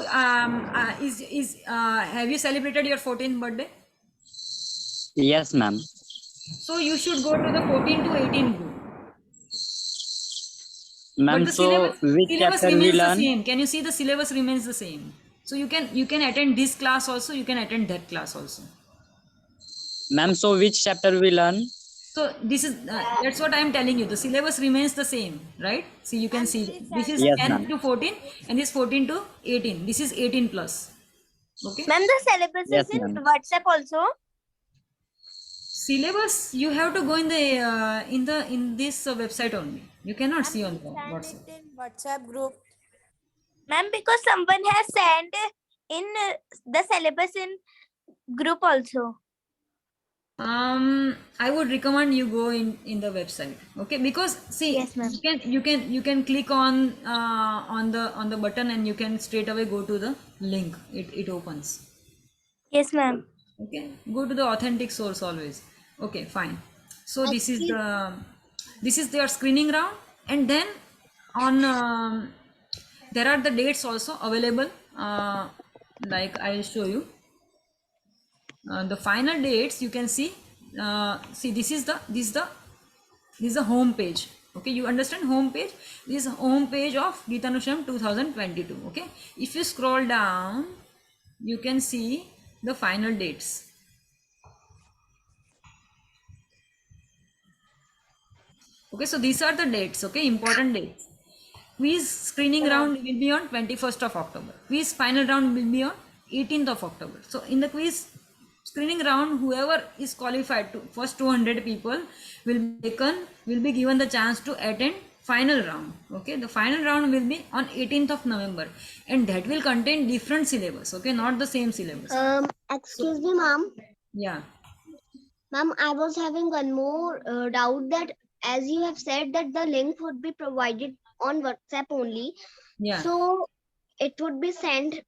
is have you celebrated your 14th birthday? Yes, ma'am. So you should go to the 14 to 18 group. But Ma'am, the so which syllabus chapter we remains the learn? same. Can you see the syllabus remains the same? So you can attend this class also, you can attend that class also. Ma'am, so which chapter we learn? So this is that's what I am telling you. The syllabus remains the same, right? See, you can see this is Yes, 10 ma'am. to 14 and this 14 to 18. This is 18 plus. Okay. Ma'am, the syllabus Yes, is in ma'am. WhatsApp also. Syllabus you have to go in the in this website only. You cannot see on the WhatsApp. in WhatsApp group. Ma'am, because someone has sent in the syllabus in group also. I would recommend you go in the website, okay? Because see, Yes, ma'am. you can click on the button and you can straight away go to the link. It opens. Yes, ma'am. Okay, go to the authentic source always. Okay, fine. So this is their screening round, and then on there are the dates also available. Like I'll show you. The final dates you can see. See, this is the home page. Okay, you understand home page. This is home page of Geetanusham 2022. Okay, if you scroll down, you can see the final dates. Okay, so these are the dates. Okay, important dates. Quiz screening round will be on 21st of October. Quiz final round will be on 18th of October. So in the quiz screening round, whoever is qualified to first 200 people will be given the chance to attend final round. Okay, the final round will be on 18th of November, and that will contain different syllabus. Okay, not the same syllabus. Excuse me, ma'am. Yeah. Ma'am, I was having one more doubt that as you have said that the link would be provided on WhatsApp only. Yeah. So it would be sent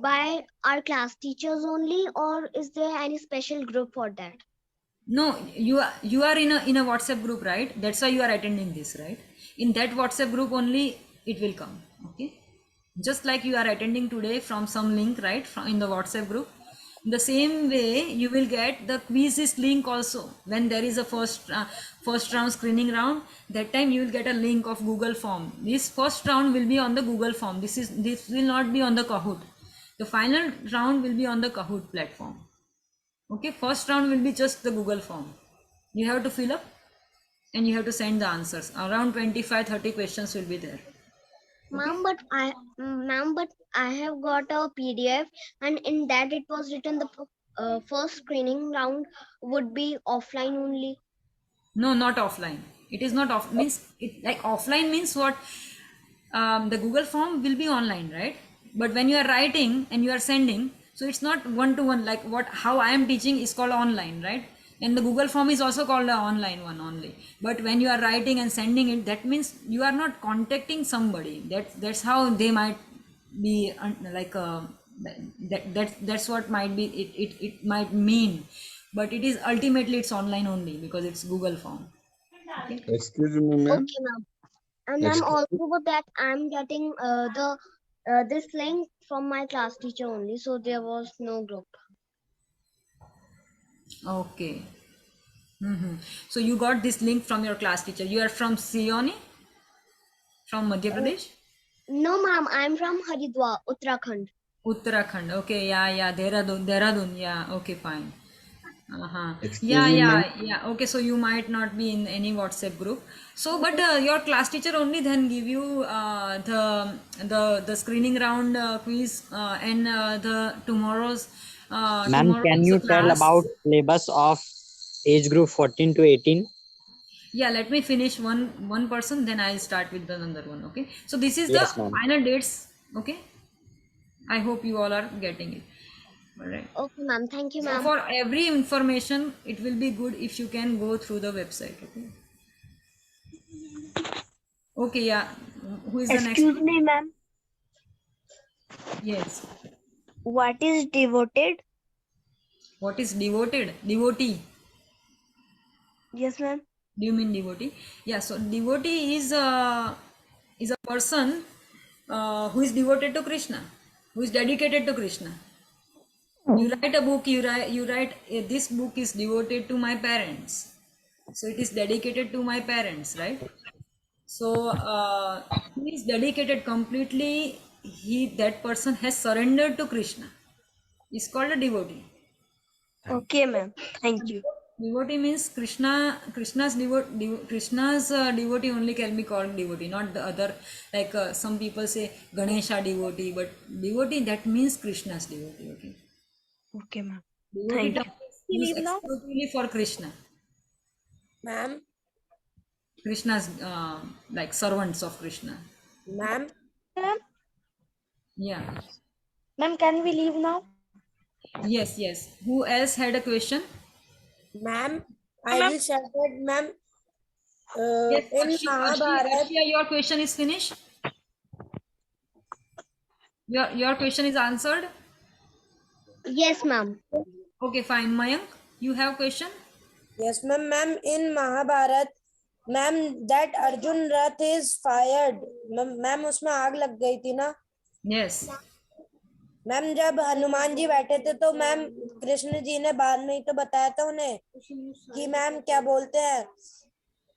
by our class teachers only, or is there any special group for that? No, you are in a WhatsApp group, right? That's why you are attending this, right? In that WhatsApp group only it will come. Okay, just like you are attending today from some link, right? From in the WhatsApp group. In the same way, you will get the quizzes link also when there is a first round screening round. That time you will get a link of Google form. This first round will be on the Google form. This will not be on the Kahoot. The final round will be on the Kahoot platform. Okay, first round will be just the Google form. You have to fill up and you have to send the answers. Around 25-30 questions will be there. Ma'am, but I have got a PDF, and in that it was written the first screening round would be offline only. No, not offline. It is not off. Means it like offline means what? The Google form will be online, right? But when you are writing and you are sending, so it's not one to one like what how I am teaching is called online, right? And the Google form is also called the online one only. But when you are writing and sending it, that means you are not contacting somebody. That's how they might be like that's what might be it might mean, but it is ultimately it's online only because it's Google form. Okay. Excuse me, ma'am. Okay, ma'am. And I'm Excuse- also with that I'm getting this link from my class teacher only, so there was no group. Okay. So you got this link from your class teacher. You are from Sioni, from Madhya Pradesh. No, ma'am, I'm from Haridwar, Uttarakhand. Uttarakhand. Okay, yeah, Dehradun. Yeah, okay, fine. Excuse Yeah, me, yeah, ma'am. yeah. Okay, so you might not be in any WhatsApp group. So, but your class teacher only then give you the screening round quiz and the tomorrow's Ma'am, can you tell class. about syllabus of age group 14 to 18? Yeah, let me finish one person, then I'll start with another one. Okay, so this is Yes, the ma'am. final dates. Okay, I hope you all are getting it. All right. Okay, ma'am. Thank you, So ma'am. for every information, it will be good if you can go through the website. Okay. Okay, yeah. Who is the next Excuse one? me, ma'am. Yes. What is devoted? What is devoted? Devotee. Yes, ma'am. Do you mean devotee? Yeah. So devotee is a person who is devoted to Krishna, who is dedicated to Krishna. You write a book. You write. This book is devoted to my parents. So it is dedicated to my parents, right? So he is dedicated completely. That person has surrendered to Krishna. It's called a devotee. Okay, ma'am. Thank you. Devotee means Krishna. Krishna's devotee only can be called devotee, not the other. Like some people say Ganesha devotee, but devotee that means Krishna's devotee. Okay. Okay, ma'am. Devotee Thank term you. is used exclusively for Krishna. Ma'am, Krishna's like servants of Krishna. ma'am, Ma'am, Yeah. ma'am, can we leave now? Yes. Yes. Who else had a question? ma'am, I will share that, ma'am. Yes. In Mahabharat, Arshia, your question is finished. Your question is answered. Yes, ma'am. Okay. Fine. Mayank, you have question? yes, ma'am, ma'am, in Mahabharat, ma'am, that Arjun Rath is fired. Ma'am, उसमें आग लग गई थी ना? Yes. Ma'am जब हनुमान जी बैठे थे तो मैम कृष्ण जी ने बाद में ही तो बताया था उन्हें कि मैम क्या बोलते हैं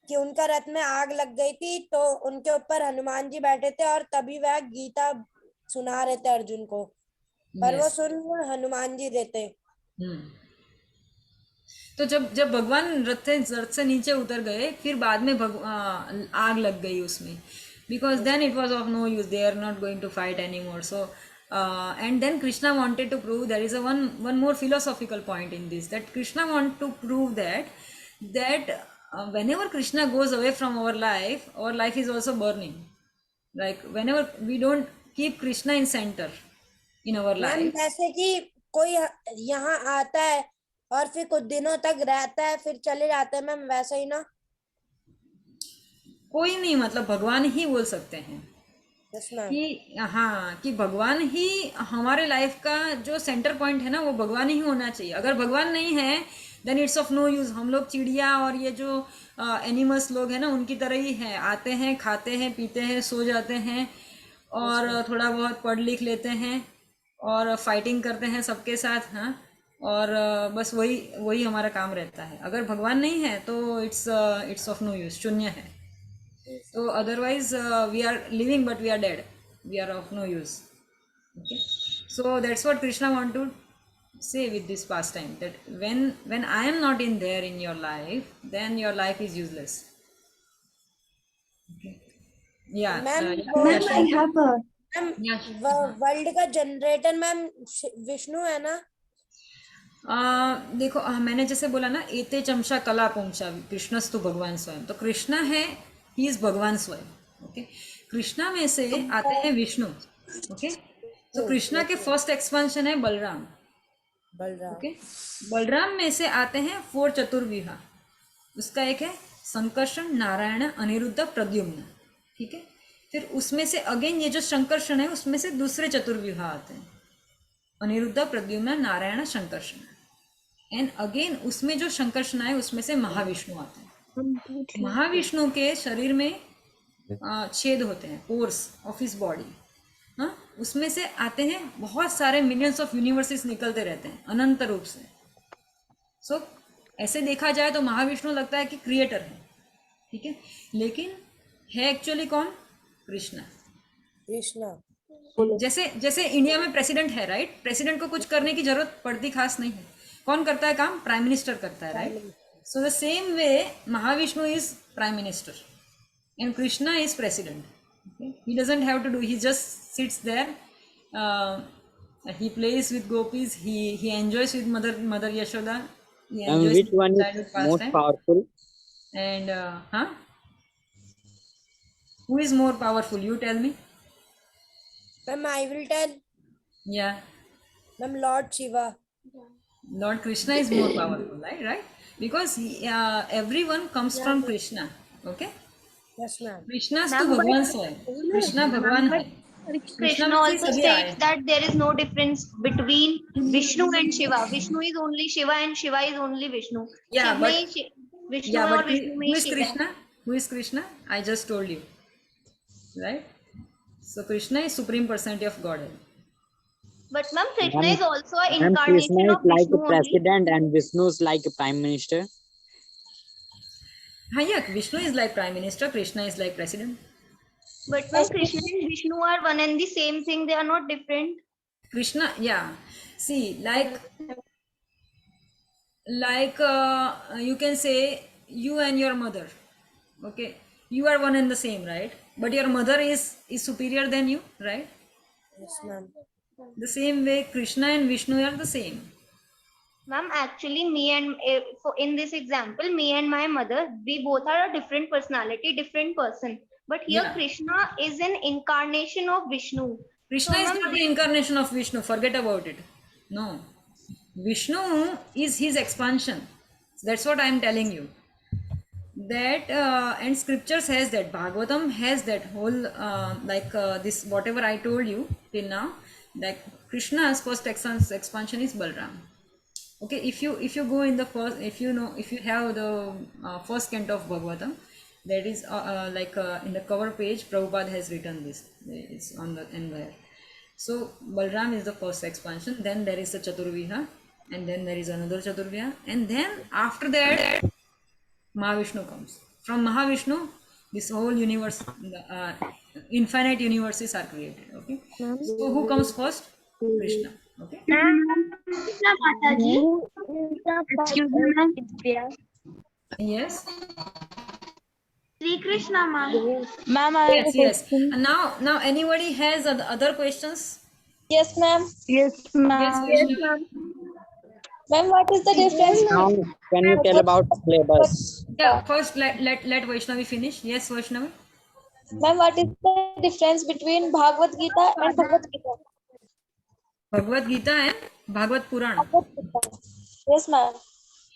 कि उनका रथ में आग लग गई थी तो उनके ऊपर हनुमान जी बैठे थे और तभी वह गीता सुना रहे थे अर्जुन को पर वो Yes. सुन हनुमान जी देते। तो जब जब भगवान रथ से नीचे उतर गए, फिर बाद में आग लग गई उसमें, because then it was of no use, they are not going to fight any more. So and then Krishna wanted to prove, there is a one more philosophical point in this, that Krishna want to prove that whenever Krishna goes away from our life is also burning. Like whenever we don't keep Krishna in center in our ma'am life. जैसे कि कोई यहाँ आता है और फिर कुछ दिनों तक रहता है फिर चले जाते हैं मैम, वैसे ही ना? कोई नहीं, मतलब भगवान ही बोल सकते हैं यस मैम। कि हाँ, कि भगवान ही हमारे लाइफ का जो सेंटर पॉइंट है ना, वो भगवान ही होना चाहिए. अगर भगवान नहीं है then it's of no use. हम लोग चिड़िया और ये जो एनिमल्स लोग हैं ना, उनकी तरह ही है. आते हैं, खाते हैं, पीते हैं, सो जाते हैं और थोड़ा बहुत पढ़ लिख लेते हैं और फाइटिंग करते हैं सबके साथ. हाँ, और बस वही वही हमारा काम रहता है. अगर भगवान नहीं है तो इट्स ऑफ नो यूज, शून्य है. So otherwise we are living but we are dead. We are of no use. Okay. So that's what Krishna want to say with this pastime, that when I am not in there in your life, then your life is useless. Okay. Yeah. Ma'am ma'am Yeah. World का generator ma'am Vishnu है ना? देखो मैंने जैसे बोला ना, एते चमशा कला पुंसा कृष्णस्तु भगवान स्वयं. तो कृष्णा है, ही इज भगवान स्वयं. ओके. कृष्णा में से आते हैं विष्णु. ओके. तो कृष्णा के फर्स्ट एक्सपेंशन है बलराम. बलराम. ओके. बलराम में से आते हैं 4 चतुर्व्यूहा. उसका एक है संकर्षण, नारायण, अनिरुद्ध, प्रद्युम्न. ठीक है. फिर उसमें से अगेन ये जो संकर्षण है उसमें से दूसरे चतुर्व्यूहा आते हैं, अनिरुद्ध, प्रद्युम्न, नारायण, संकर्षण. एंड अगेन उसमें जो संकर्षण है उसमें से महाविष्णु आते हैं. महाविष्णु के शरीर में छेद होते हैं, पोर्स ऑफ हिज बॉडी. हाँ, उसमें से आते हैं बहुत सारे मिलियंस ऑफ यूनिवर्सेस निकलते रहते हैं अनंत रूप से. सो ऐसे देखा जाए तो महाविष्णु लगता है कि क्रिएटर है. ठीक है. लेकिन है एक्चुअली कौन? कृष्णा. कृष्णा. जैसे जैसे इंडिया में प्रेसिडेंट है, राइट? प्रेसिडेंट को कुछ करने की जरूरत पड़ती खास नहीं है. कौन करता है काम? प्राइम मिनिस्टर करता है, right? So the same way Mahavishnu is prime minister and Krishna is president. He doesn't have to do, he just sits there, he plays with gopis, he enjoys with mother Yashoda, he And enjoys which with one is childhood most pastime. powerful? And who is more powerful? You tell me. Ma'am I will tell. Yeah, ma'am Lord Shiva. Lord Krishna is more powerful, right? Because everyone comes from Krishna. Okay. Yes ma'am. Krishna तो भगवान स्वयं, कृष्णा भगवान है. Krishna Krishna में से also सभी आए states that there is no difference between Vishnu and Shiva. Vishnu is only Shiva and Shiva is only Vishnu. Yeah, Shiv में but ही विष्णु है और विष्णु में who ही is शिव है. Krishna? Who is Krishna? I just told you, right? So Krishna is supreme personality of Godhead. But ma'am, Krishna Ma'am, is also an ma'am, Krishna incarnation is of like a Vishnu only. president and Vishnu is like a prime minister. Yeah, Vishnu is like prime minister, Krishna is like president. But ma'am, Krishna and Vishnu are one and the same thing. They are not different. Krishna, yeah. See, you can say you and your mother. Okay, you are one and the same, right? But your mother is superior than you, right? Yes, ma'am. The same way, Krishna and Vishnu are the same. Ma'am, actually, in this example, me and my mother, we both are a different personality, different person. But here, Yeah. Krishna is an incarnation of Vishnu. Krishna So, is ma'am, not the incarnation of Vishnu. Forget about it. No. Vishnu is his expansion. That's what I am telling you. That and scriptures has that. Bhagavatam has that whole this whatever I told you till now. Like Krishna's first expansion is Balram. Okay, if you go in the first, if you have the first canto of Bhagavatam, that is in the cover page, Prabhupada has written this. It's on the end there. So Balram is the first expansion. Then there is the Chaturviha, and then there is another Chaturviha, and then after that Mahavishnu comes. From Mahavishnu, this whole universe, infinite universes are created. Okay. So who comes first? Krishna. Okay. Krishna Mataji. Excuse me, ma'am. Yes. Sri Krishna, ma'am. Ma'am, I have a Yes. question. And now anybody has other questions? Yes, ma'am. Yes, Yes, ma'am. Vaishnavi. Ma'am, what is the difference? Now, can you tell about syllabus? Yeah, first let Vaishnavi finish. Yes, Vaishnavi. Ma'am, what is the difference between Bhagavad Gita and Bhagavad Gita? Bhagavad Gita and Bhagavad Puran. Yes, ma'am.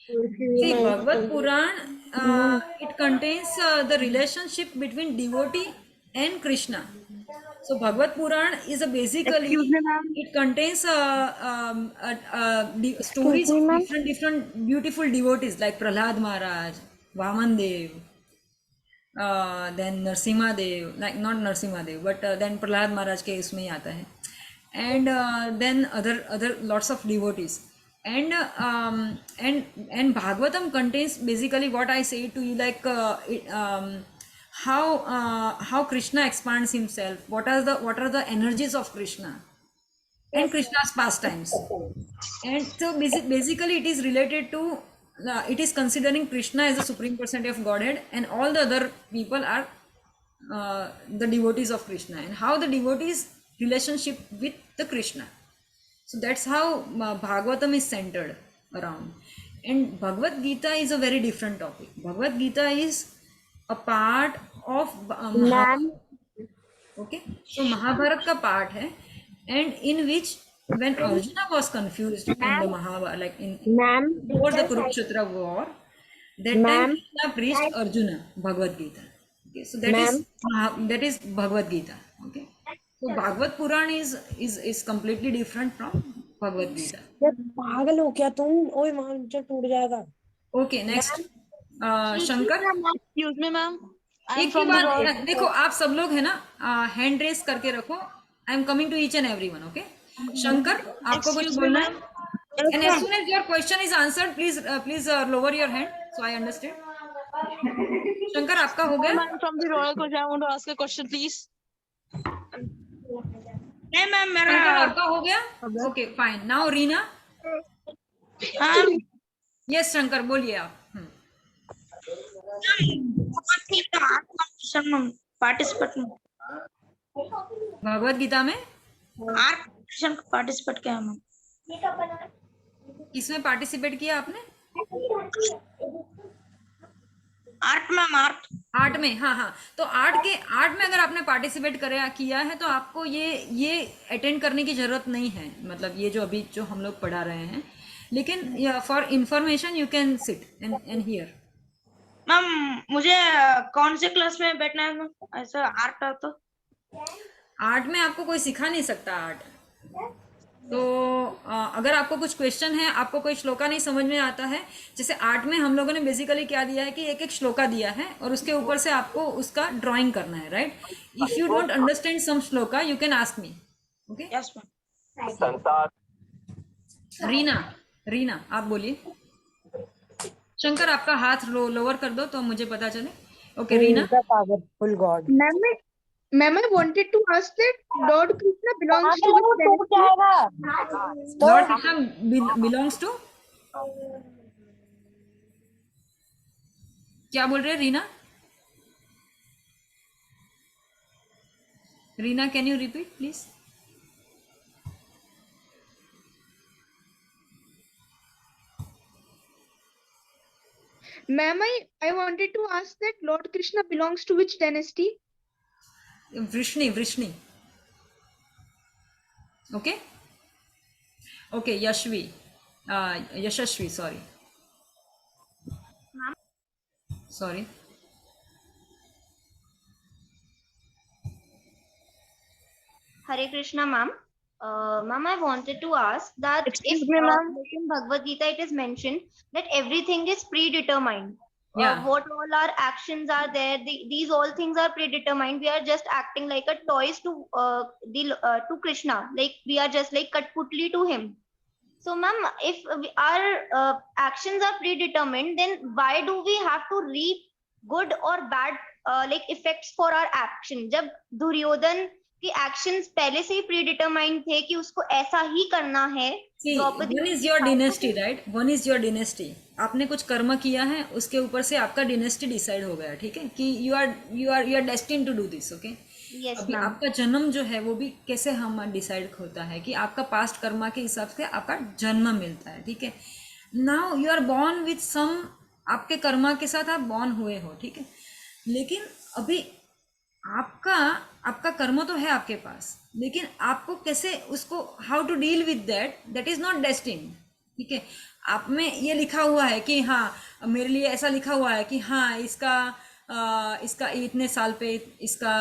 See, Bhagavad Puran, it contains the relationship between devotee and Krishna. So Bhagavad Puran is basically, it contains stories of different beautiful devotees like Prahlad Maharaj, Vaman Dev, then Narsimha Dev, like not Narsimha Dev, but then Prahlad Maharaj के इसमें ही आता है, and then other lots of devotees, and Bhagavatam contains basically what I say to you, like how Krishna expands himself, what are the energies of Krishna and Krishna's pastimes, and so basically it is related to it is considering Krishna as the supreme personality of Godhead, and all the other people are the devotees of Krishna, and how the devotees relationship with the Krishna. So that's how Bhagavatam is centered around. And Bhagavad Gita is a very different topic. Bhagavad Gita is a part of Mahabharata. Okay, so Mahabharata ka part hai, and in which when Arjuna was confused in the Mahabharata, like before the Kurukshetra war, that time Krishna preached Arjuna Bhagavad Gita. Okay, so that is Bhagavad Gita. Okay, so Bhagavad Puran is completely different from Bhagavad Gita. पागल हो क्या तुम? ओए मांचर टूट जाएगा. Okay, next Shankar. Excuse me, ma'am. एक ही बात देखो, आप सब लोग है ना, हैंड रेस करके रखो. I am coming to each and everyone. Okay, Shankar आपको कुछ बोलना है? And as soon as your question is answered, please lower your hand so I understand. Shankar आपका हो गया? Ma'am, from the Royal College, I want to ask a question, please. नहीं ma'am मेरा शंकर आपका हो गया? Okay, fine. Now Reena. Yes, Shankar बोलिए आप. पार्टिसिपेट भगवत गीता में पार्टिसिपेट किया मैम. किसमें पार्टिसिपेट किया आपने? आर्ट मैम, आर्ट में. हाँ, तो आर्ट में अगर आपने पार्टिसिपेट किया है तो आपको ये अटेंड करने की जरूरत नहीं है. मतलब ये जो हम लोग पढ़ा रहे हैं, लेकिन for information you can sit and here. Ma'am मुझे कौन से क्लास में बैठना है मैम? ऐसा आर्ट है तो आर्ट में आपको कोई सिखा नहीं सकता आर्ट। तो अगर आपको कुछ क्वेश्चन है, आपको कोई श्लोका नहीं समझ में आता है, जैसे आर्ट में हम लोगों ने बेसिकली क्या दिया है कि एक एक श्लोका दिया है और उसके ऊपर से आपको उसका ड्राइंग करना है, right? If you don't understand some shloka you can ask me, okay? Yes, ma'am. संसार रीना, रीना आप बोलिए। शंकर आपका हाथ लोअर कर दो तो मुझे पता चले। Okay Reena. the powerful God. Ma'am, I wanted to ask that Lord Krishna belongs to which टूट dynasty? जाएगा लॉर्ड कृष्णा बिलोंग्स टू, क्या बोल रहे हैं Reena? Reena can you repeat please? Ma'am, I wanted to ask that Lord Krishna belongs to which dynasty? Vrishni, Vrishni. Okay okay, Yashvi, Yashasvi, sorry sorry. Hare Krishna, ma'am. Ma'am, I wanted to ask that Excuse if me, ma'am. in Bhagavad Gita it is mentioned that everything is predetermined. Yeah. What all our actions are there, these all things are predetermined. We are just acting like a toys to Krishna, like we are just like Katputli to him. So, ma'am, if our actions are predetermined, then why do we have to reap good or bad like effects for our action? जब दुर्योधन के actions पहले से ही predetermined थे कि उसको ऐसा ही करना है, See, one is your dynasty, right? One is your dynasty. आपने कुछ कर्म किया है, उसके ऊपर से आपका dynasty decide हो गया, ठीक है? कि you are destined to do this, okay? Yes, अभी ma'am. आपका जन्म जो है वो भी कैसे हम डिसाइड होता है कि आपका पास्ट कर्मा के हिसाब से आपका जन्म मिलता है, ठीक है? Now you are born with some, आपके कर्मा के साथ आप बॉर्न हुए हो, ठीक है? लेकिन अभी आपका आपका कर्म तो है आपके पास, लेकिन आपको कैसे उसको how to deal with that is not destined, ठीक है? आप में ये लिखा हुआ है कि हाँ, मेरे लिए ऐसा लिखा हुआ है कि हाँ इसका इतने साल पे इसका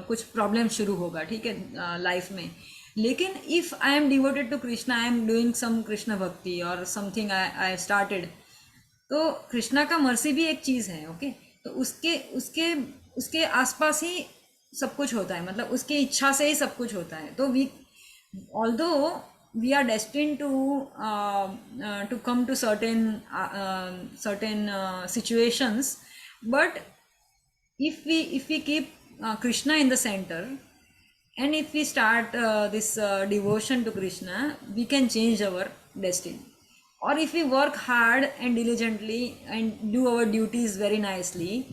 कुछ प्रॉब्लम शुरू होगा, ठीक है, लाइफ में। लेकिन if I am devoted to Krishna, I am doing some Krishna bhakti और समथिंग आई स्टार्टेड, तो कृष्णा का मर्सी भी एक चीज़ है, ओके? तो उसके उसके उसके आसपास ही सब कुछ होता है, मतलब उसकी इच्छा से ही सब कुछ होता है। तो we although we are destined to come to certain situations, but if we keep Krishna in the center, and if we start this devotion to Krishna, we can change our destiny. Or if we work hard and diligently and do our duties very nicely,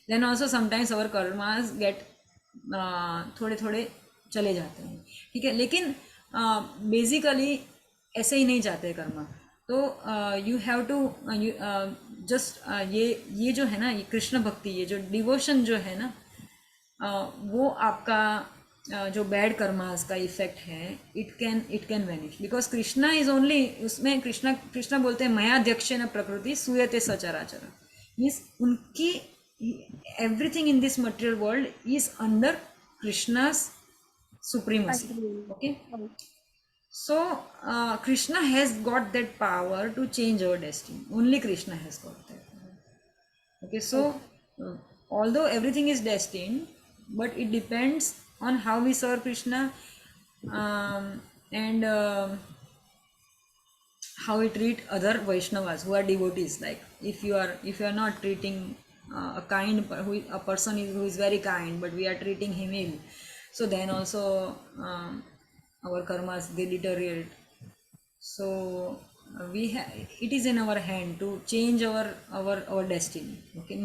then also sometimes our karmas get थोड़े थोड़े चले जाते हैं, ठीक है? लेकिन basically ऐसे ही नहीं जाते कर्मा। तो यू हैव टू जस्ट ये जो है ना, ये कृष्ण भक्ति, ये जो डिवोशन जो है ना, वो आपका जो बैड कर्मास का इफेक्ट है, it can vanish, because Krishna is only, उसमें कृष्णा बोलते हैं मयाध्यक्ष न प्रकृति सूयते सचराचर, मीन्स उनकी everything in this material world is under Krishna's supremacy, okay? So Krishna has got that power to change our destiny. Only Krishna has got that, okay? So although everything is destined, but it depends on how we serve Krishna, and how we treat other Vaishnavas who are devotees. Like if you are not treating a person who is very kind, but we are treating him ill, so then also our karmas, they deteriorate. So it is in our hand to change our destiny, okay?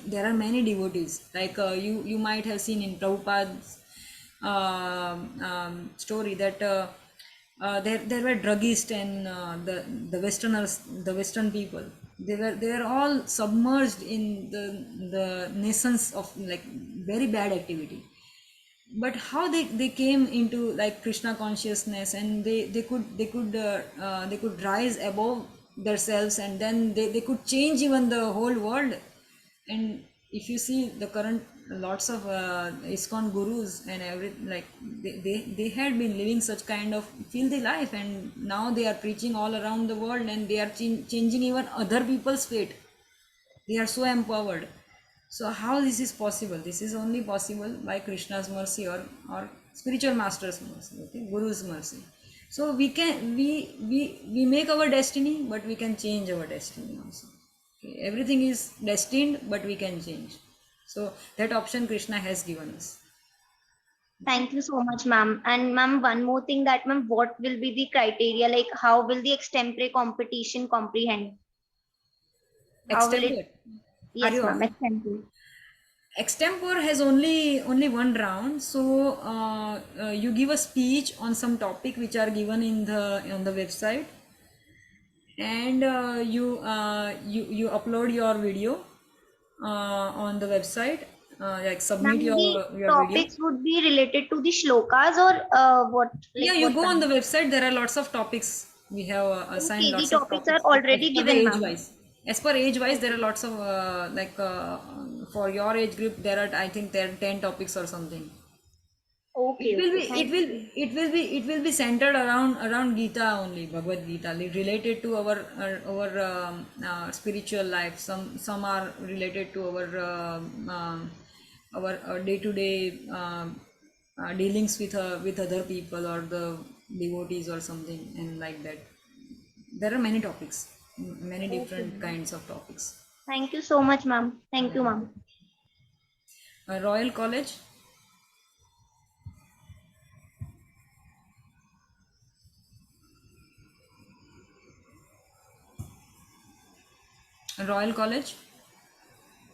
There are many devotees, like you might have seen in Prabhupada's story that there were druggists and the Western people. They were all submerged in the naissance of like very bad activity. But how they came into like Krishna consciousness, and they could rise above themselves, and then they could change even the whole world. And if you see the current lots of ISKCON gurus and every, like they had been living such kind of filthy life, and now they are preaching all around the world, and they are changing even other people's fate. They are so empowered. So how this is possible? This is only possible by Krishna's mercy, or spiritual master's mercy, okay, Guru's mercy. So we make our destiny, but we can change our destiny also. Okay? Everything is destined, but we can change. So that option Krishna has given us. Thank you so much, ma'am. And ma'am, one more thing, that ma'am, what will be the criteria? Like, how will the extempore competition comprehend? How will it? Extempore. Are Yes, you ma'am. asking? Extempore. Extempore has only one round. So you give a speech on some topic which are given in the on the website, and you upload your video on the website, like submit Ma'am, the your video. topics would be related to the shlokas, or what? Yeah, Like you what go on kind? the website, there are lots of topics. We have assigned Okay, the lots of topics are topics already as per the given, age ma'am. wise. As per age wise, there are lots of for your age group, there are, I think, there are 10 topics or something. Okay, okay. Thank you. It will be centered around Gita only, Bhagavad Gita, related to our spiritual life. Some are related to our day to day dealings with other people or the devotees or something, and like that. There are many topics, many Okay, different ma'am. kinds of topics. Thank you so much, ma'am. Thank you, ma'am. Royal College. Royal College.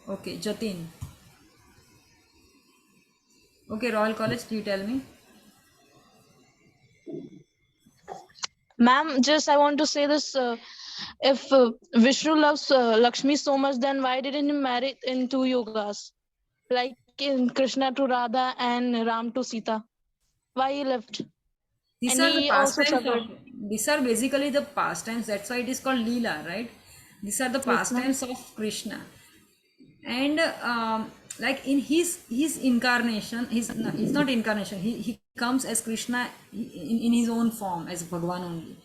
Okay, Jatin. Okay, Royal College, you tell me. Ma'am, just I want to say this. If Vishnu loves Lakshmi so much, then why didn't he marry in two yogas? Like in Krishna to Radha and Ram to Sita. Why he left? These And are the he also pastimes suffered. of, these are basically the pastimes. That's why it is called Leela, right? These are the Yes, ma'am. pastimes of Krishna. And like in his incarnation, he's not incarnation. He comes as Krishna in his own form as Bhagwan only.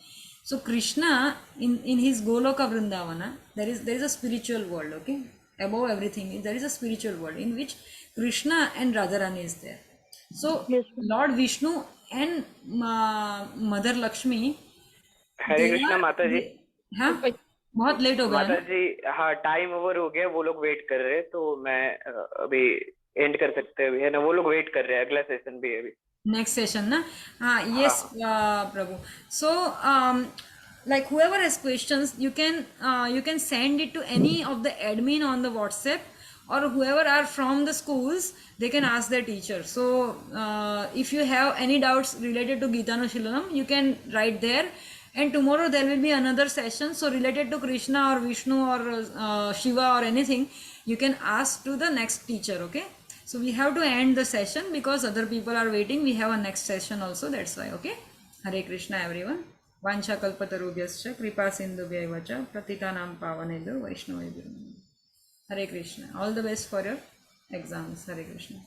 So Krishna in his Goloka Vrindavana, there is a spiritual world, okay? Above everything, there is a spiritual world in which Krishna and Radharani is there. So Yes, ma'am. Lord Vishnu and Mother Lakshmi, Hare they Krishna are माता जी. they, हाँ बहुत late हो गया माता ना. जी, हाँ time over हो गया, वो लोग वेट कर रहे हैं, तो मैं अभी एंड कर सकते हैं अभी, है ना? वो लोग वेट कर रहे हैं, अगला सेशन भी है अभी. Next session, na? Yes, Prabhu. So, like whoever has questions, you can send it to any of the admin on the WhatsApp, or whoever are from the schools, they can ask their teacher. So, if you have any doubts related to Gita Shilanam, you can write there. And tomorrow there will be another session. So, related to Krishna or Vishnu or Shiva or anything, you can ask to the next teacher. Okay. So we have to end the session because other people are waiting. We have a next session also. That's why. Okay. Hare Krishna, everyone. Vancha kalpatarubhyascha kripa sindhubhyaivacha pratitanam pavanebhyo vaishnavebhyo. Hare Krishna. All the best for your exams. Hare Krishna.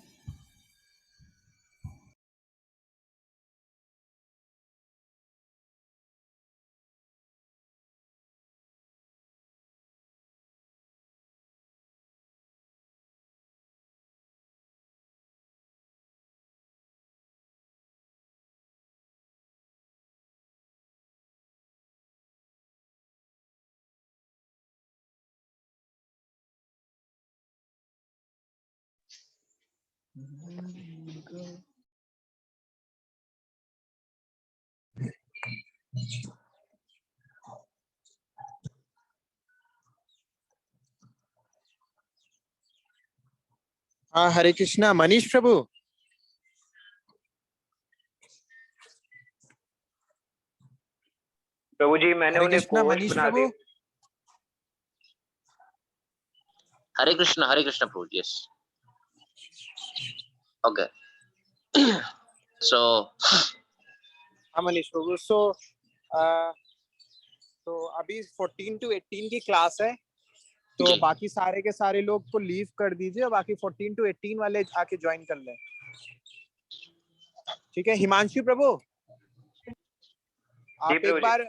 हाँ हरे कृष्णा. मनीष प्रभु. प्रभु जी, मैंने हरे उन्हें Krishna. Post Manish बना दी. प्रभु. Hare Krishna, Prabhu. Yes. Okay. So, हाँ मनीष प्रभु. So अभी 14 to 18 की class है, तो जी बाकी सारे के सारे लोग को लीव कर दीजिए और बाकी 14 to 18 वाले आके ज्वाइन कर लें। ठीक है हिमांशु प्रभु, जी आप प्रभु एक जी। बार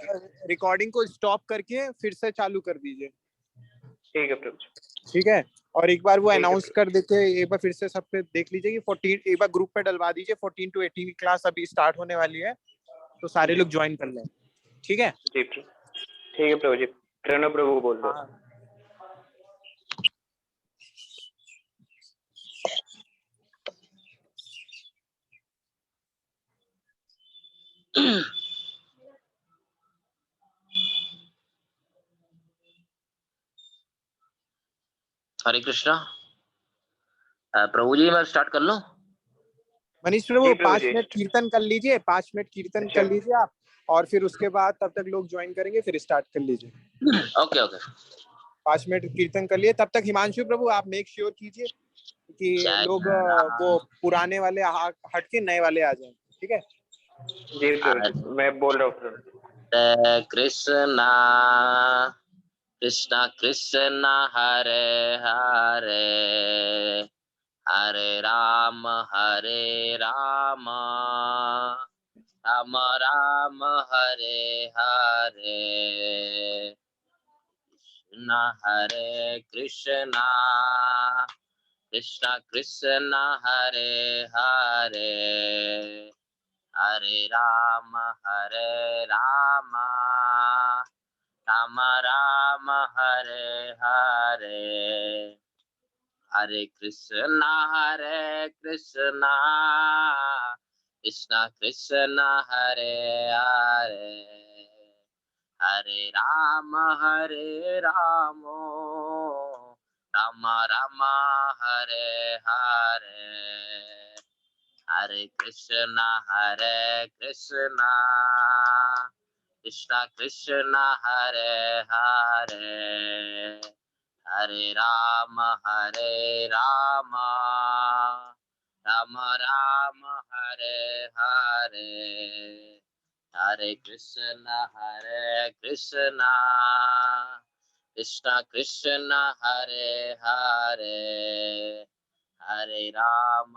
रिकॉर्डिंग को स्टॉप करके फिर से चालू कर दीजिए। ठीक है प्रभु जी। ठीक है, और एक बार वो ठीक है अनाउंस प्रभु। कर देते, एक बार फिर से सब पे देख लीजिए कि 14 एक बार ग्रुप पे डलवा दीजिए, 14 to 18 की क्लास अभी स्टार्ट होने वाली है, तो सारे जी लोग ज्वाइन कर लें। ठीक है जी प्रभु। ठीक है प्रभु जी, प्रणव प्रभु को बोल दो। हाँ। हरे कृष्णा। प्रभु जी मैं स्टार्ट कर लूं? मनीष जी प्रभु प्रभु 5 जी। मिनट कीर्तन कर लीजिए, 5 मिनट कीर्तन अच्छा कर लीजिए आप, और फिर उसके बाद तब तक लोग ज्वाइन करेंगे, फिर स्टार्ट कर लीजिए। Okay okay. 5 मिनट कीर्तन कर लिए, तब तक हिमांशु प्रभु आप मेक श्योर कीजिए कि जय लोग वो पुराने वाले हट के नए वाले आ जाएं। ठीक है जी प्रभु जी, मैं बोल रहा हूँ प्रभु। हरे कृष्णा कृष्णा कृष्णा हरे हरे हरे राम राम राम हरे हरे कृष्णा कृष्णा कृष्णा हरे हरे हरे राम राम राम हरे हरे हरे कृष्णा कृष्णा कृष्णा हरे हरे हरे राम राम राम हरे हरे हरे कृष्णा कृष्णा कृष्णा हरे हरे हरे राम राम राम हरे हरे हरे कृष्णा कृष्णा कृष्णा हरे हरे हरे राम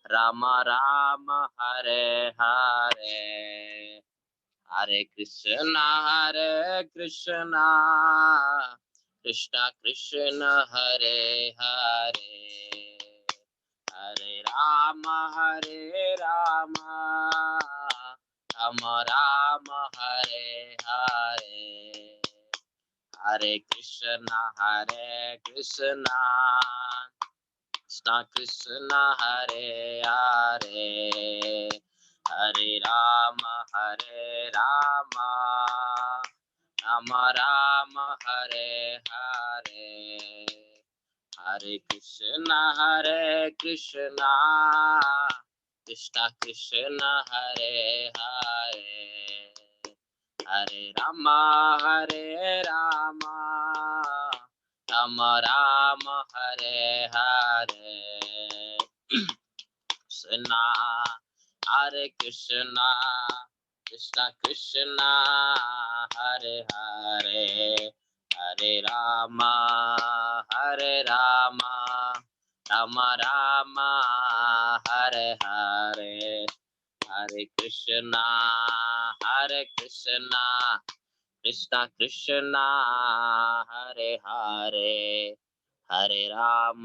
राम राम हरे हरे हरे कृष्णा कृष्णा कृष्णा हरे हरे हरे राम राम राम हरे हरे हरे कृष्णा कृष्णा कृष्णा हरे हरे हरे राम राम राम हरे हरे हरे कृष्णा कृष्णा कृष्णा हरे हरे हरे राम राम राम हरे हरे कृष्णा हरे कृष्णा कृष्णा हरे हरे हरे राम राम राम हरे हरे हरे कृष्णा कृष्णा हरे हरे हरे राम